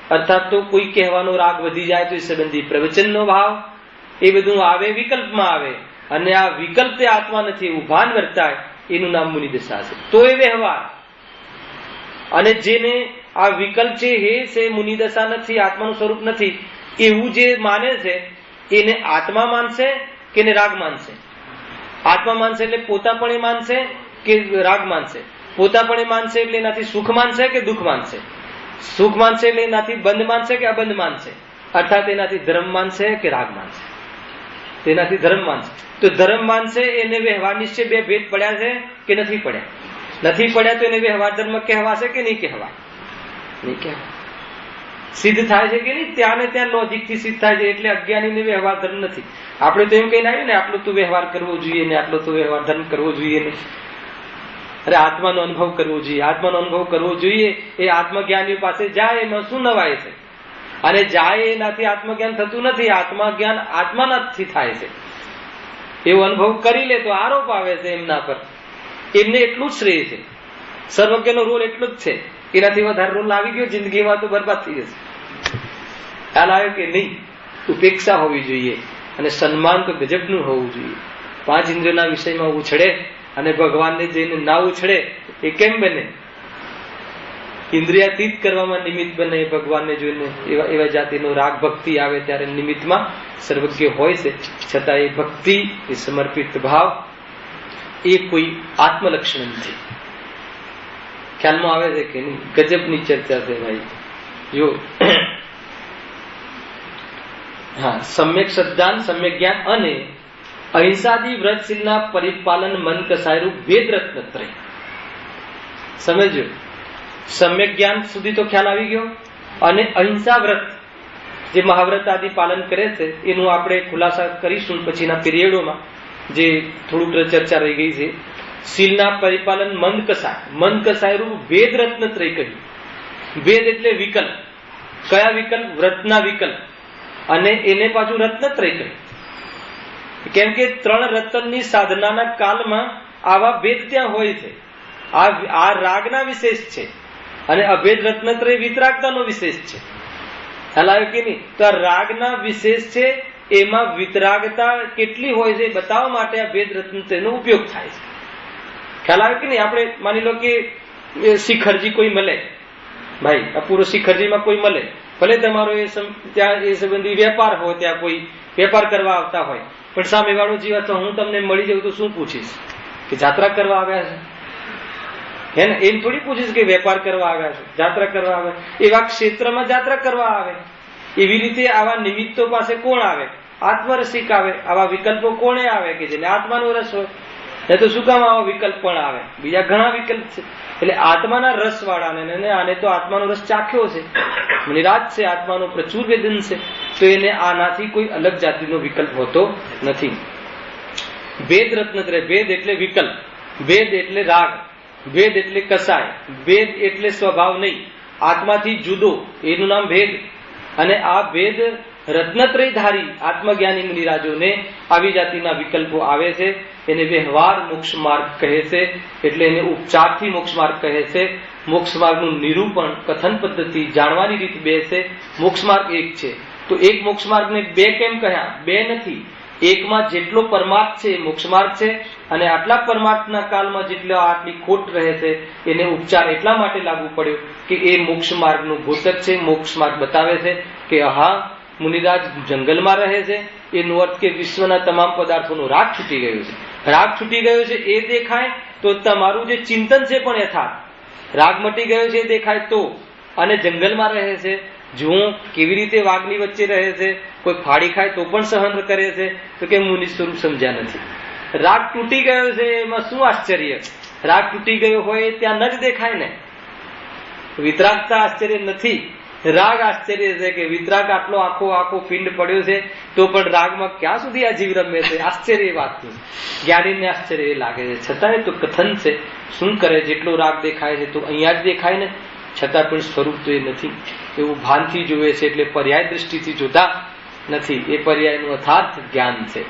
અર્થાત તો કોઈ કહેવાનો રાગ વધી જાય તો એ સંબંધી પ્રવચનનો ભાવ, એ બધું આવે વિકલ્પમાં આવે. અને આ વિકલ્પ તે આત્મા નથી એવું ભાન વર્તાય એનું નામ મુનિ દશા છે. તો એ વ્યવહાર. અને જેને આ વિકલ્પ છે એ છે મુનિ દશા નથી, આત્માનું સ્વરૂપ નથી, એવું જે માને છે એને આત્મા માનશે કે એને રાગ માનશે? આત્મા માનશે એટલે પોતાપણે માનશે કે રાગ માનશે? પોતાપણે માનશે એટલે એનાથી સુખ માનશે કે દુઃખ માનશે? સુખ માનશે એટલે એનાથી બંધ માનશે કે અબંધ માનશે? અર્થાત એનાથી ધર્મ માનશે કે રાગ માનશે? તેનાથી ધર્મ માનશે. તો ધર્મ માનશે એને વ્યવહાર નિશ્ચય બે ભેદ પડ્યા છે કે નથી પડ્યા? નથી પડ્યા તો એને વ્યવહાર ધર્મ કહેવાશે કે નહીં કહેવાય? નહીં કહેવાય. સિદ્ધ થાય છે કે નહીં? ત્યાં ને ત્યાં લોજિક થી સિદ્ધ થાય છે. એટલે અજ્ઞાની ને વ્યવહાર ધર્મ નથી. આપણે તો એમ કહીને આવ્યું ને આટલો તો વ્યવહાર કરવો જોઈએ ને આટલો તો વ્યવહાર ધર્મ કરવો જોઈએ ને. અરે આત્માનો અનુભવ કરવો જોઈએ, આત્માનો અનુભવ કરવો જોઈએ. એ આત્મજ્ઞાની પાસે જાય એમાં શું નવાય છે? અને જાય એનાથી આત્મજ્ઞાન થતું નથી. આત્મજ્ઞાન આત્માનાથી થાય છે. એવો અનુભવ કરી લે તો આરોપ આવે છે એમના પર. એમને એટલું જ શ્રેય છે. સર્વજ્ઞનો રોલ એટલો જ છે. એનાથી વધારે રોલ આવી ગયો જિંદગીમાં તો બરબાદ થઈ જશે. ખ્યાલ આવ્યો કે નહીં? ઉપેક્ષા હોવી જોઈએ અને સન્માન તો ગજબનું હોવું જોઈએ. પાંચ ઇન્દ્રિયોના વિષયમાં ઉછળે અને ભગવાનને જઈને ના ઉછળે એ કેમ બને? ઇન્દ્રિયાતીત કરવામાં નિમિત્ત બને. ભગવાનને જોઈને એવા જાતિનો રાગ ભક્તિ આવે ત્યારે નિમિત્તમાં સર્વજ્ઞ હોય છે. છતાં એ ભક્તિ, એ સમર્પિત ભાવ એ કોઈ આત્મલક્ષણ નથી. ખ્યાલમાં આવે છે કે નહીં? ગજબની ચર્ચા છે ભાઈ. જો હા, સમ્યક શ્રદ્ધાન, સમ્યક જ્ઞાન અને અહિંસાદી વ્રતશીલના પરિપાલન મન કસાયરૂપ ભેદ રત્નત્રય. સમજો, સમ્યક જ્ઞાન સુધી તો ખ્યાલ આવી ગયો. અને અહિંસા વ્રત જે મહાવ્રત આદિ પાલન કરે છે એનું આપણે ખુલાસા કરીશું પછીના પીરિયડોમાં, જે થોડુંક ચર્ચા રહી ગઈ છે. શીલના પરિપાલન મન કસાય, મન કસાય રૂપ ભેદ રત્નત્રય કહ્યું. ભેદ એટલે વિકલ્પ. કયા વિકલ્પ? વ્રતના વિકલ્પ. અને એને પાછું રત્નત્રય કહ્યું. કેમ કે ત્રણ રતનની સાધનાના કાલમાં આવા ભેદ ત્યાં હોય છે. આ રાગના વિશેષ છે અને અભેદ રત્નત્રય વિતરાગતાનો વિશેષ છે. ખ્યાલ આવ્યો કે નહીં? તો આ રાગના વિશેષ છે, એમાં વિતરાગતા કેટલી હોય છે બતાવવા માટે આ ભેદ રત્નત્રયનો ઉપયોગ થાય છે. ખ્યાલ આવ્યો કે નહીં? આપણે માની લો કે શિખરજી કોઈ મળે, ભાઈ આ પૂરો શિખરજીમાં કોઈ મળે, ભલે તમારો ત્યાં એ સંબંધી વેપાર હોય, ત્યાં કોઈ વેપાર કરવા આવતા હોય, પણ સામે વાળો જીવ તો હું તમને મળી જાઉં તો શું પૂછીશ? કે જાત્રા કરવા આવ્યા છે? હે ને? એમ થોડી પૂછીશ કે વેપાર કરવા આવ્યા છે, જાત્રા કરવા આવે. એવા ક્ષેત્રમાં જાત્રા કરવા આવે. એવી રીતે આવા નિમિત્તો પાસે કોણ આવે? આત્મરસિક આવે. આવા વિકલ્પો કોણે આવે? કે જેને આત્માનો રસ હોય. એ તો શું કામ આવા વિકલ્પ પણ આવે? બીજા ઘણા વિકલ્પ છે. એટલે આત્માના રસ વાળાને, આને તો આત્માનો રસ ચાખ્યો છે, નિરાજ છે, આત્માનો પ્રચુર વેદન છે, તો એને આનાથી કોઈ અલગ જાતિનો વિકલ્પ હોતો નથી. ભેદ રત્નત્રય. ભેદ એટલે વિકલ્પ, ભેદ એટલે રાગ, ભેદ એટલે કસાય, ભેદ એટલે સ્વભાવ નહીં, આત્માથી જુદો, એનું નામ ભેદ. અને આ ભેદ રત્નત્રયધારી આત્મજ્ઞાની મુનિરાજોને આવી જાતિના વિકલ્પો આવે છે. એને વ્યવહાર મોક્ષ માર્ગ કહે છે, એટલે એને ઉપચારથી મોક્ષ માર્ગ કહે છે. મોક્ષ માર્ગનું નિરૂપણ, કથન પદ્ધતિ, જાણવાની રીત બે છે. મોક્ષ માર્ગ એક છે. તો એક મોક્ષ માર્ગને બે કેમ કહ્યા? બે નથી, એકમાં જેટલો પરમાર્થ છે એ મોક્ષ માર્ગ છે, અને આટલા પરમાર્થના કાળમાં જેટલો આટલી ખોટ રહે છે એને ઉપચાર એટલા માટે લાગુ પડ્યો કે એ મોક્ષ માર્ગનું ઘોતક છે. મોક્ષ માર્ગ બતાવે છે કે હા, મુનિરાજ જંગલમાં રહે છે, એનો અર્થ કે વિશ્વના તમામ પદાર્થોનો રાગ છૂટી ગયો છે. રાગ છૂટી ગયો છે એ દેખાય તો તમારું જે ચિંતન છે પણ યથાર્થ. રાગ મટી ગયો છે એ દેખાય તો, અને જંગલમાં રહે છે, જો કેવી રીતે વાઘની વચ્ચે રહે છે, કોઈ ફાડી ખાય તો પણ સહન કરે છે, તો કે મુનિ સ્વરૂપ સમજ્યા નથી. રાગ તૂટી ગયો છે એમાં શું આશ્ચર્ય? રાગ તૂટી ગયો હોય ત્યાં ન જ દેખાય ને. વિતરાગતા આશ્ચર્ય નથી, રાગ આશ્ચર્ય છે કે વિતરાગ આટલો આખો પિંડ પડ્યો છે તો પણ રાગમાં ક્યાં સુધી આ જીવ રમે છે. આશ્ચર્ય એ વાત નહીં, જ્ઞાનીને આશ્ચર્ય એ લાગે છે. છતાંય તો કથન છે, શું કરે? જેટલો રાગ દેખાય છે તો અહીંયા જ દેખાય ને, છતાં પણ સ્વરૂપ તો એ નથી. એવું ભાનથી જોવે છે, એટલે પર્યાય દ્રષ્ટિથી જોતા નથી. એ પર્યાયનું યથાર્થ જ્ઞાન છે.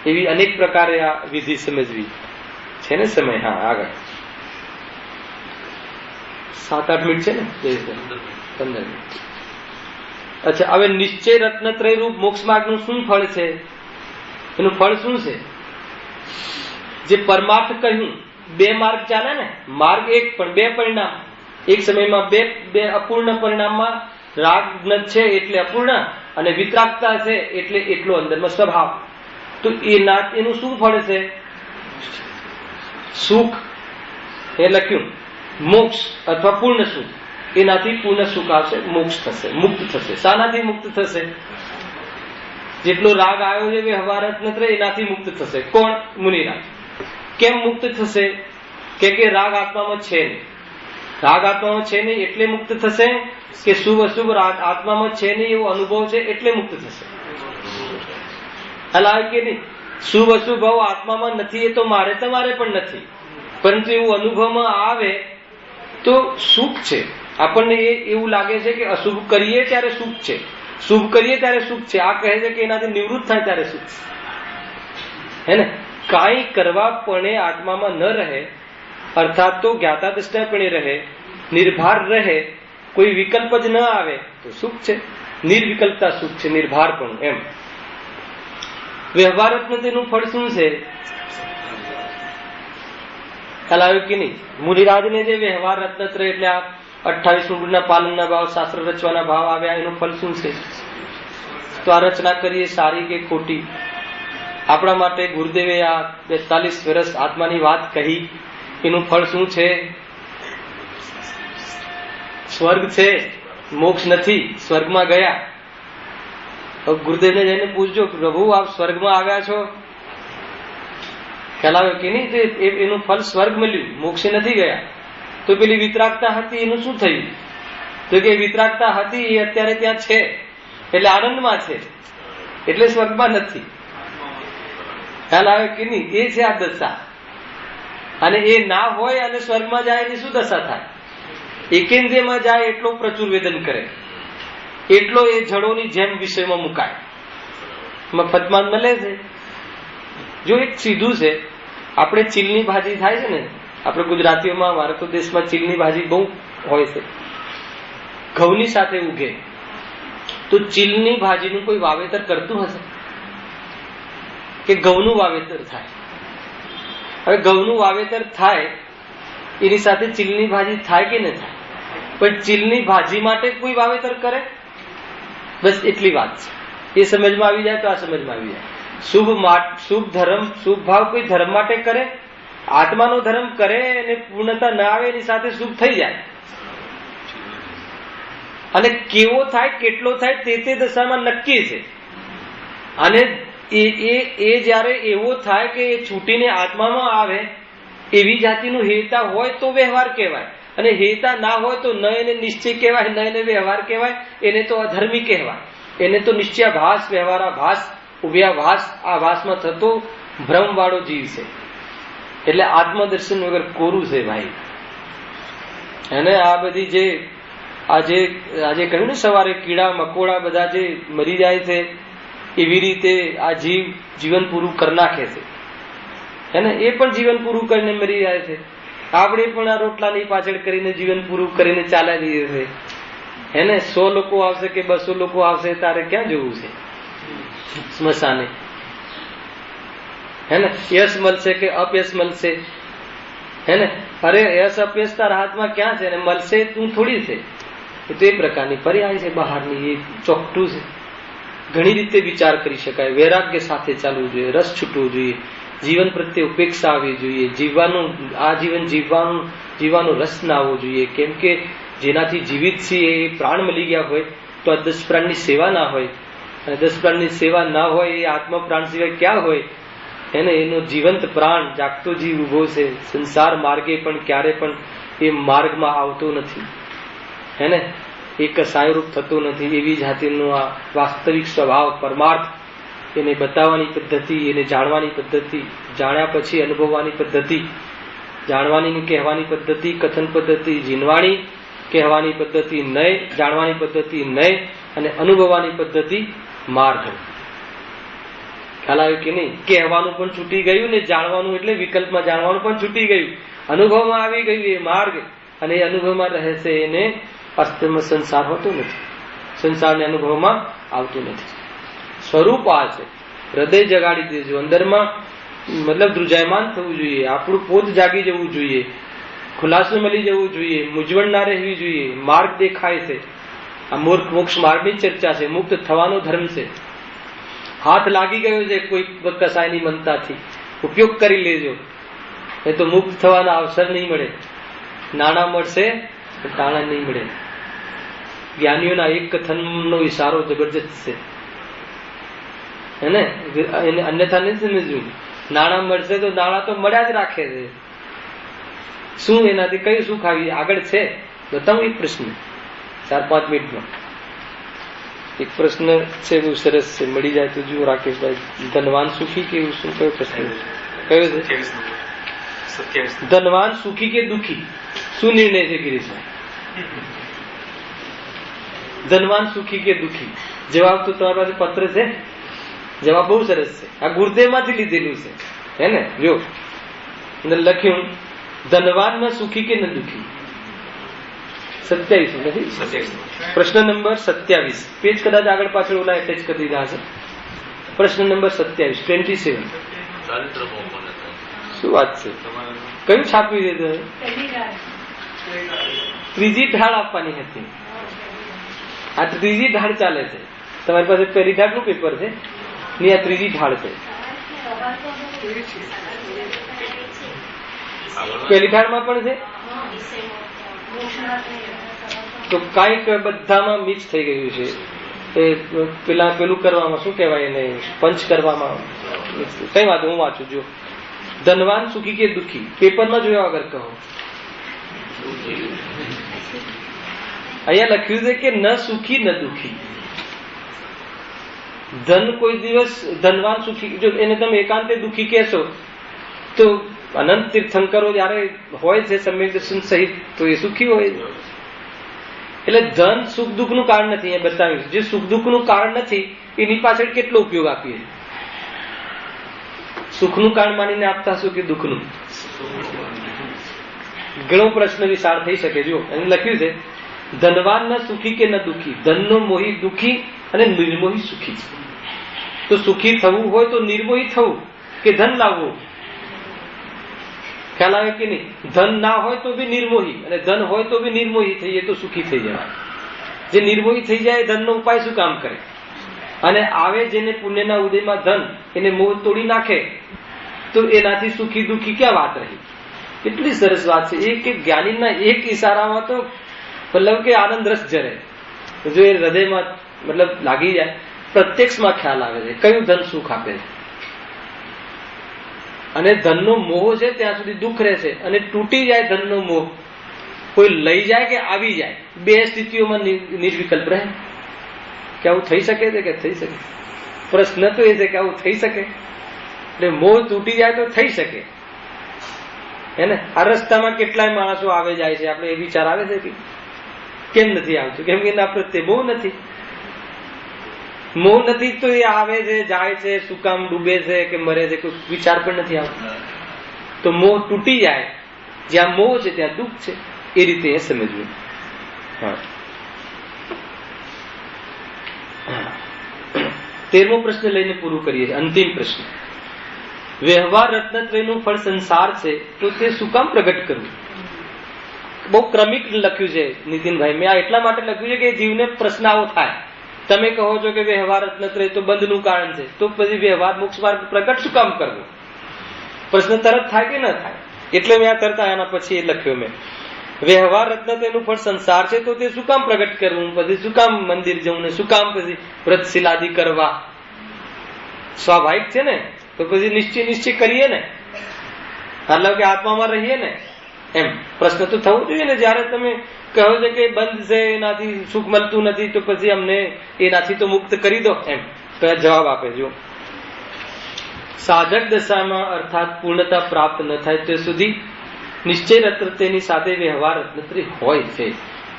એવી અનેક પ્રકારે આ વિધિ સમજવી છે ને. સમય હા આગળ 7-8 મિનિટ છે ને, 15 મિનિટ. અચ્છા, હવે નિશ્ચય રત્નત્રય રૂપ મોક્ષ માર્ગનું શું ફળ છે? એનું ફળ શું છે? જે પરમાર્થ કહ્યું, બે માર્ગ ચાલે ને. માર્ગ એક પણ બે પરિણામ. એક સમયમાં બે અપૂર્ણ પરિણામમાં રાગ છે એટલે અપૂર્ણ, અને વિતરાગતા છે એટલે એટલો અંદરમાં સ્વભાવ. તો એનું શું ફળ છે? સુખ. એ લખ્યું મોક્ષ અથવા પૂર્ણ સુખ. એનાથી પૂર્ણ સુખ આવશે, મોક્ષ થશે, મુક્ત થશે. શાનાથી મુક્ત થશે? જેટલો રાગ આવ્યો છે વ્યવહાર રત્નત્રય, એનાથી મુક્ત થશે. કોણ? મુનિરાજ. કેમ મુક્ત થશે? કે રાગ આત્મામાં છે નહીં. રાગ આત્મામાં છે નહીં એટલે મુક્ત થશે, કે શુભ અશુભ આત્મામાં છે નહીં એવો અનુભવ છે એટલે મુક્ત થશે. હાલ કે નહીં? શુભ અશુભ ભાવ આત્મામાં નથી એ તો મારે તમારે પણ નથી, પરંતુ એવું અનુભવમાં આવે તો સુખ છે. આપણને એવું લાગે છે કે અશુભ કરીએ ત્યારે સુખ છે, શુભ કરીએ ત્યારે સુખ છે. આ કહે છે કે એનાથી નિવૃત્ત થાય ત્યારે સુખ છે. હે ને? કાંઈ કરવા પણ આત્મામાં ન રહે, અર્થાત તો જ્ઞાતા દ્રષ્ટાપણે રહે, નિર્ભાર રહે, કોઈ વિકલ્પ જ ન આવે તો સુખ છે. નિર્વિકલ્પતા સુખ છે, નિર્ભાર પણ. એમ વ્યવહાર રત્નત્રયનું ફળ શું છે? ખ્યાલ આવ્યો કે નહીં? મુનિરાજને જે વ્યવહાર રત્નત્રય એટલે આ 28 મુગુરના પાલનના ભાવ, શાસ્ત્ર રચવાના ભાવ આવ્યા, એનું ફળ શું છે? તો આ રચના કરીએ સારી કે ખોટી? આપણા માટે ગુરુદેવે આ 42 વર્ષ આત્માની વાત કહી, એનું ફળ શું છે? સ્વર્ગ છે, મોક્ષ નથી. સ્વર્ગમાં ગયા. ગુરુદેવને જઈને પૂછજો, પ્રભુ આપ સ્વર્ગમાં આવ્યા છો? ખ્યાલ આવ્યો કે નહીં? એનું ફળ સ્વર્ગ મળ્યું, મોક્ષે નથી ગયા. તો પેલી વિતરાગતા હતી એનું શું થયું? તો કે વિતરાગતા હતી એ અત્યારે ત્યાં છે, એટલે આનંદમાં છે, એટલે સ્વર્ગમાં નથી. ખ્યાલ આવ્યો કે નહીં? એ છે આ દશા. અને એ ના હોય અને સ્વર્ગમાં જાય એની શું દશા થાય? એકેન્દ્રિયમાં જાય એટલો પ્રચુર વેદન કરે, એટલો એ જળોની જેમ વિષયમાં મુકાય, મફતમાં મળે છે. જો એક સીધું છે, આપણે ચીલની ભાજી થાય છે ને, આપણે ગુજરાતીઓમાં, મારા તો દેશમાં ચીલની ભાજી બહુ હોય છે, ઘઉંની સાથે ઉગે. તો ચીલની ભાજીનું કોઈ વાવેતર કરતું હશે કે ઘઉંનું વાવેતર થાય? હવે ઘઉંનું વાવેતર થાય એની સાથે ચીલની ભાજી થાય કે ન થાય? પણ ચીલની ભાજી માટે કોઈ વાવેતર કરે? બસ એટલી વાત છે. એ સમજમાં આવી જાય તો આ સમજમાં આવી જાય. શુભ ધર્મ, શુભ ભાવ કોઈ ધર્મ માટે કરે, આત્માનો ધર્મ કરે અને પૂર્ણતા ના આવે એની સાથે શુભ થઈ જાય. અને કેવો થાય, કેટલો થાય તે દશામાં નક્કી છે. અને એ જયારે એવો થાય કે એ છૂટીને આત્મામાં આવે એવી જાતિનું હેતા હોય તો વ્યવહાર કહેવાય, અને હેતા ના હોય તો ન એને નિશ્ચય કહેવાય, ન એને વ્યવહાર કહેવાય, એને તો અધર્મી કહેવાય. એને તો નિશ્ચયાભાસ, વ્યવહારાભાસ, ઉભયાભાસ, આ ભાસમાં થતો ભ્રમ વાળો જીવ છે. એટલે આત્મદર્શન વગર કોરું છે ભાઈ. અને આ બધી જે આજે કહ્યું ને સવારે કીડા મકોડા બધા જે મરી જાય છે એવી રીતે આ જીવન પૂરું કરી નાખે છે, હે ને? એ પણ જીવન પૂરું કરીને મરી જાય છે. આપણે પણ આ રોટલાની પાછળ કરીને જીવન પૂરું કરીને ચાલ્યા જઈએ છે, હે ને? 100 લોકો આવશે કે 200 લોકો આવશે, તારે ક્યાં જવું છે? સ્મશાને, હે ને? યશ મળશે કે અપયશ મળશે, હે ને? અરે યશ અપયશ તારા હાથમાં ક્યાં છે? અને મળશે તું થોડી છે. તો એ પ્રકારની પર્યાય છે બહારની, એ ચોકટું છે. ઘણી રીતે વિચાર કરી શકાય. વૈરાગ્ય સાથે ચાલવું જોઈએ, રસ છૂટવું જોઈએ, જીવન પ્રત્યે ઉપેક્ષા આવવી જોઈએ, આ જીવન જીવવાનો રસ ના આવવો જોઈએ. કેમ કે જેનાથી જીવિત છીએ એ પ્રાણ મળી ગયા હોય તો આ 10 પ્રાણની સેવા ના હોય, અને 10 પ્રાણની સેવા ના હોય એ આત્મા પ્રાણ સિવાય ક્યાં હોય? એને એનો જીવંત પ્રાણ જાગતો જીવ ઉભો છે સંસાર માર્ગે, પણ ક્યારે પણ એ માર્ગમાં આવતો નથી, હે ને? એ કસાયરૂપ થતો નથી. એવી જાતિનો આ વાસ્તવિક સ્વભાવ પરમાર્થ, એને બતાવવાની પદ્ધતિ, એને જાણવાની પદ્ધતિ, જાણ્યા પછી અનુભવવાની પદ્ધતિ, જાણવાની કહેવાની પદ્ધતિ કથન પદ્ધતિ, જીનવાણી કહેવાની પદ્ધતિ નય, જાણવાની પદ્ધતિ નય, અને અનુભવવાની પદ્ધતિ માર્ગ. ખ્યાલ આવ્યો કે નહીં? કહેવાનું પણ છૂટી ગયું ને જાણવાનું એટલે વિકલ્પમાં જાણવાનું પણ છૂટી ગયું, અનુભવમાં આવી ગયું એ માર્ગ. અને એ અનુભવમાં રહે છે એને અસ્તિત્વમાં સંસાર હોતો નથી, સંસારને અનુભવમાં આવતો નથી. સ્વરૂપ આ છે. હૃદય જગાડી દેજો, અંદરમાં મતલબ ધ્રુજાયમાન થવું જોઈએ, આપણું પોત જાગી જવું જોઈએ, ખુલાસો મળી જવું જોઈએ, મૂંઝવણ ના રહેવી જોઈએ. માર્ગ દેખાય છે. આ મોક્ષ માર્ગની ચર્ચા છે. મુક્ત થવાનો ધર્મ છે. હાથ લાગી ગયો છે કોઈ કસાયની મનતાથી, ઉપયોગ કરી લેજો, એ તો મુક્ત થવાના અવસર નહીં મળે. નાણાં મળશે તાણા નહીં મળે. જ્ઞાનીઓના એક કથનનો ઇશારો જબરજસ્ત છે, હેને? એને અન્યથા નથી સમજવું. નાણાં મળશે તો નાણાં તો મળ્યા જ રાખે છે. શું એનાથી કઈ સુખ આવી આગળ છે? બતાવું એક પ્રશ્ન 4-5 મિનિટમાં. એક પ્રશ્ન છે બહુ સરસ છે, મળી જાય તો જુઓ રાકેશભાઈ. ધનવાન સુખી કે શું? કયો પ્રશ્ન કયો છે? ધનવાન સુખી કે દુઃખી? શું નિર્ણય છે ગિરીશભાઈ? ધનવાન સુખી કે દુઃખી? જવાબ તો તમારી પાસે પત્ર છે. જવાબ બહુ સરસ છે. આ ગુરુદેવ માંથી લીધેલું છે, હે ને? જો લખ્યું, ધનવાન સુખી કે ન દુઃખી? 27 નથી? પ્રશ્ન નંબર 27. પેજ કદાચ આગળ પાછળ ઓલા એટેચ કરી દીધા હશે. પ્રશ્ન નંબર 27. શું વાત છે? કયું છાપી દીધું? ત્રીજી ઢાળ આપવાની હતી. આ ત્રીજી ઢાળ ચાલે છે. તમારી પાસે પહેલી ઢાળનું પેપર છે ને આ ત્રીજી ઢાળ છે. પહેલી ઢાળમાં પણ છે તો કાંઈક બધામાં મિક્સ થઈ ગયું છે. પેલું કરવામાં શું કહેવાય એને, પંચ કરવામાં. કઈ વાત હું વાંચું. જો ધનવાન સુખી કે દુઃખી, પેપરમાં જોયા વગર કહો. અહીંયા લખ્યું છે કે ન સુખી ન દુઃખી. ધન કોઈ દિવસ ધનવાન સુખી, જો એને તમે એકાંતે દુઃખી કહેશો તો અનંત તીર્થંકરો જયારે હોય છે સમ્યક દર્શન સહિત તો એ સુખી હોય. એટલે ધન સુખ દુઃખ નું કારણ નથી. એ બતાવ્યું જે સુખ દુઃખ નું કારણ નથી એની પાછળ કેટલો ઉપયોગ આપીએ. સુખનું કારણ માનીને આપતા હશું કે દુઃખનું? ઘણો પ્રશ્ન વિશાળ થઈ શકે. જો એને લખ્યું છે, ધનવાન ન સુખી કે ન દુઃખી, ધનનો મોહી દુઃખી અને નિર્મોહી સુખી. તો સુખી થવું હોય તો નિર્મોહી થવું કે ધન લાવવું? ખ્યાલ આવે કે નહીં? ધન ના હોય તો બી નિર્મોહી, અને ધન હોય તો બી નિર્મોહી થઈએ તો સુખી થઈ જાય. જે નિર્મોહી થઈ જાય ધનનો ઉપાય શું કામ કરે? અને આવે જેને પુણ્યના ઉદયમાં ધન, એને મોહ તોડી નાખે તો એનાથી સુખી દુઃખી ક્યાં વાત રહી? કેટલી સરસ વાત છે. એક જ્ઞાનીના એક ઈશારામાં તો મતલબ કે આનંદ રસ જરે. જો એ હૃદયમાં મતલબ લાગી જાય, પ્રત્યક્ષમાં ખ્યાલ આવે છે કયું ધન સુખ આપે છે. અને ધનનો મોહ છે ત્યાં સુધી દુઃખ રહેશે, અને તૂટી જાય ધનનો મોહ, કોઈ લઈ જાય કે આવી જાય, બે સ્થિતિઓમાં નિર્વિકલ્પ રહે. કે આવું થઈ શકે છે કે થઈ શકે? પ્રશ્ન તો એ છે કે આવું થઈ શકે? એટલે મોહ તૂટી જાય તો થઈ શકે, હે ને? આ રસ્તામાં કેટલાય માણસો આવે જાય છે, આપણે એ વિચાર આવે છે કે કેમ નથી આવતું? કેમ કે એના પ્રત્યે મોહ નથી. મોહ નથી તો એ આવે છે, જાય છે, શું કામ ડૂબે છે કે મરે છે, કોઈ વિચાર પણ નથી આવતો. તો મોહ તૂટી જાય, જ્યાં મોહ છે ત્યાં દુઃખ છે, એ રીતે એ સમજવું. હા, 13મો પ્રશ્ન લઈને પૂરું કરીએ. અંતિમ પ્રશ્ન. વ્યવહાર રત્નત્રયનું ફળ સંસાર છે, તો તે શું કામ પ્રગટ કરવું? બહુ ક્રમિક લખ્યું છે નીતિનભાઈ. મેં આ એટલા માટે લખ્યું છે કે જીવને પ્રશ્ન આવો થાય. તમે કહો છો કે વ્યવહાર રત્નત્રય તો બંધનું કારણ છે, તો પછી વ્યવહાર મોક્ષ માર્ગ પ્રગટ શું કામ કરવો? પ્રશ્ન તરત થાય કે ન થાય? એટલે મેં આ તરત આના પછી એ લખ્યો. મેં વ્યવહાર રત્નત્રયનું ફળ સંસાર છે, તો તે શું કામ પ્રગટ કરવું? પછી શું કામ મંદિર જવું ને શું કામ પછી વ્રતશીલાદિ કરવા? સ્વાભાવિક છે ને, તો પછી નિશ્ચય કરીએ ને, મતલબ કે આત્મામાં રહીએ ને. એમ પ્રશ્ન તો થવો જોઈએ ને. જયારે તમે કહો છો કે બંધ છે, એનાથી સુખ મળતું નથી, તો પછી અમને એનાથી તો મુક્ત કરી દો, એમ તો જવાબ આપે. જો સાધક દશામાં અર્થાત પૂર્ણતા પ્રાપ્ત ન થાય તે સુધી નિશ્ચય રત્નત્રયની સાથે વ્યવહાર રત્નત્રય હોય છે,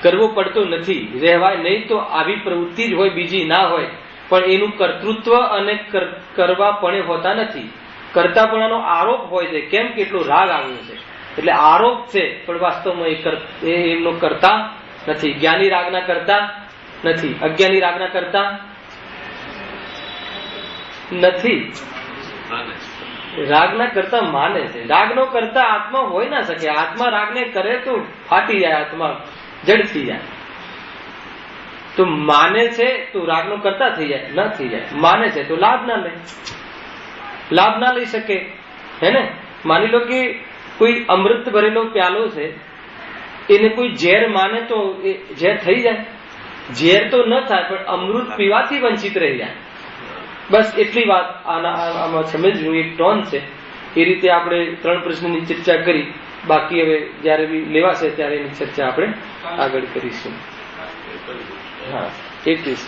કરવો પડતો નથી. રહેવાય નહીં તો આવી પ્રવૃત્તિ જ હોય, બીજી ના હોય. પણ એનું કર્તૃત્વ અને કરવા પણ હોતા નથી. કરતાપણાનો આરોપ હોય છે. કેમ? કેટલો રાગ આવ્યો છે એટલે આરોપ છે, પણ વાસ્તવમાં એ એમનો કરતા નથી. જ્ઞાની રાગના કરતા નથી, અજ્ઞાની રાગના કરતા નથી, રાગના કરતા માને છે. રાગનો કરતા આત્મા હોય ના શકે. આત્મા રાગને કરે તો ફાટી જાય, આત્મા જડ થઈ જાય. તો માને છે તો રાગનો કરતા થઈ જાય, ન થઈ જાય. માને છે તો લાભ ના લઈ શકે, હે ને? માની લો કે કોઈ અમૃત ભરેલો પ્યાલો છે, એને કોઈ ઝેર માને તો એ ઝેર થઈ જાય? ઝેર તો ન થાય, પણ અમૃત પીવાથી વંચિત રહી જાય. બસ એટલી વાત આમાં સમજવું એક ટોન છે. એ રીતે આપણે 3 પ્રશ્નની ચર્ચા કરી. બાકી હવે જયારે બી લેવાશે ત્યારે એની ચર્ચા આપણે આગળ કરીશું. હા, 21.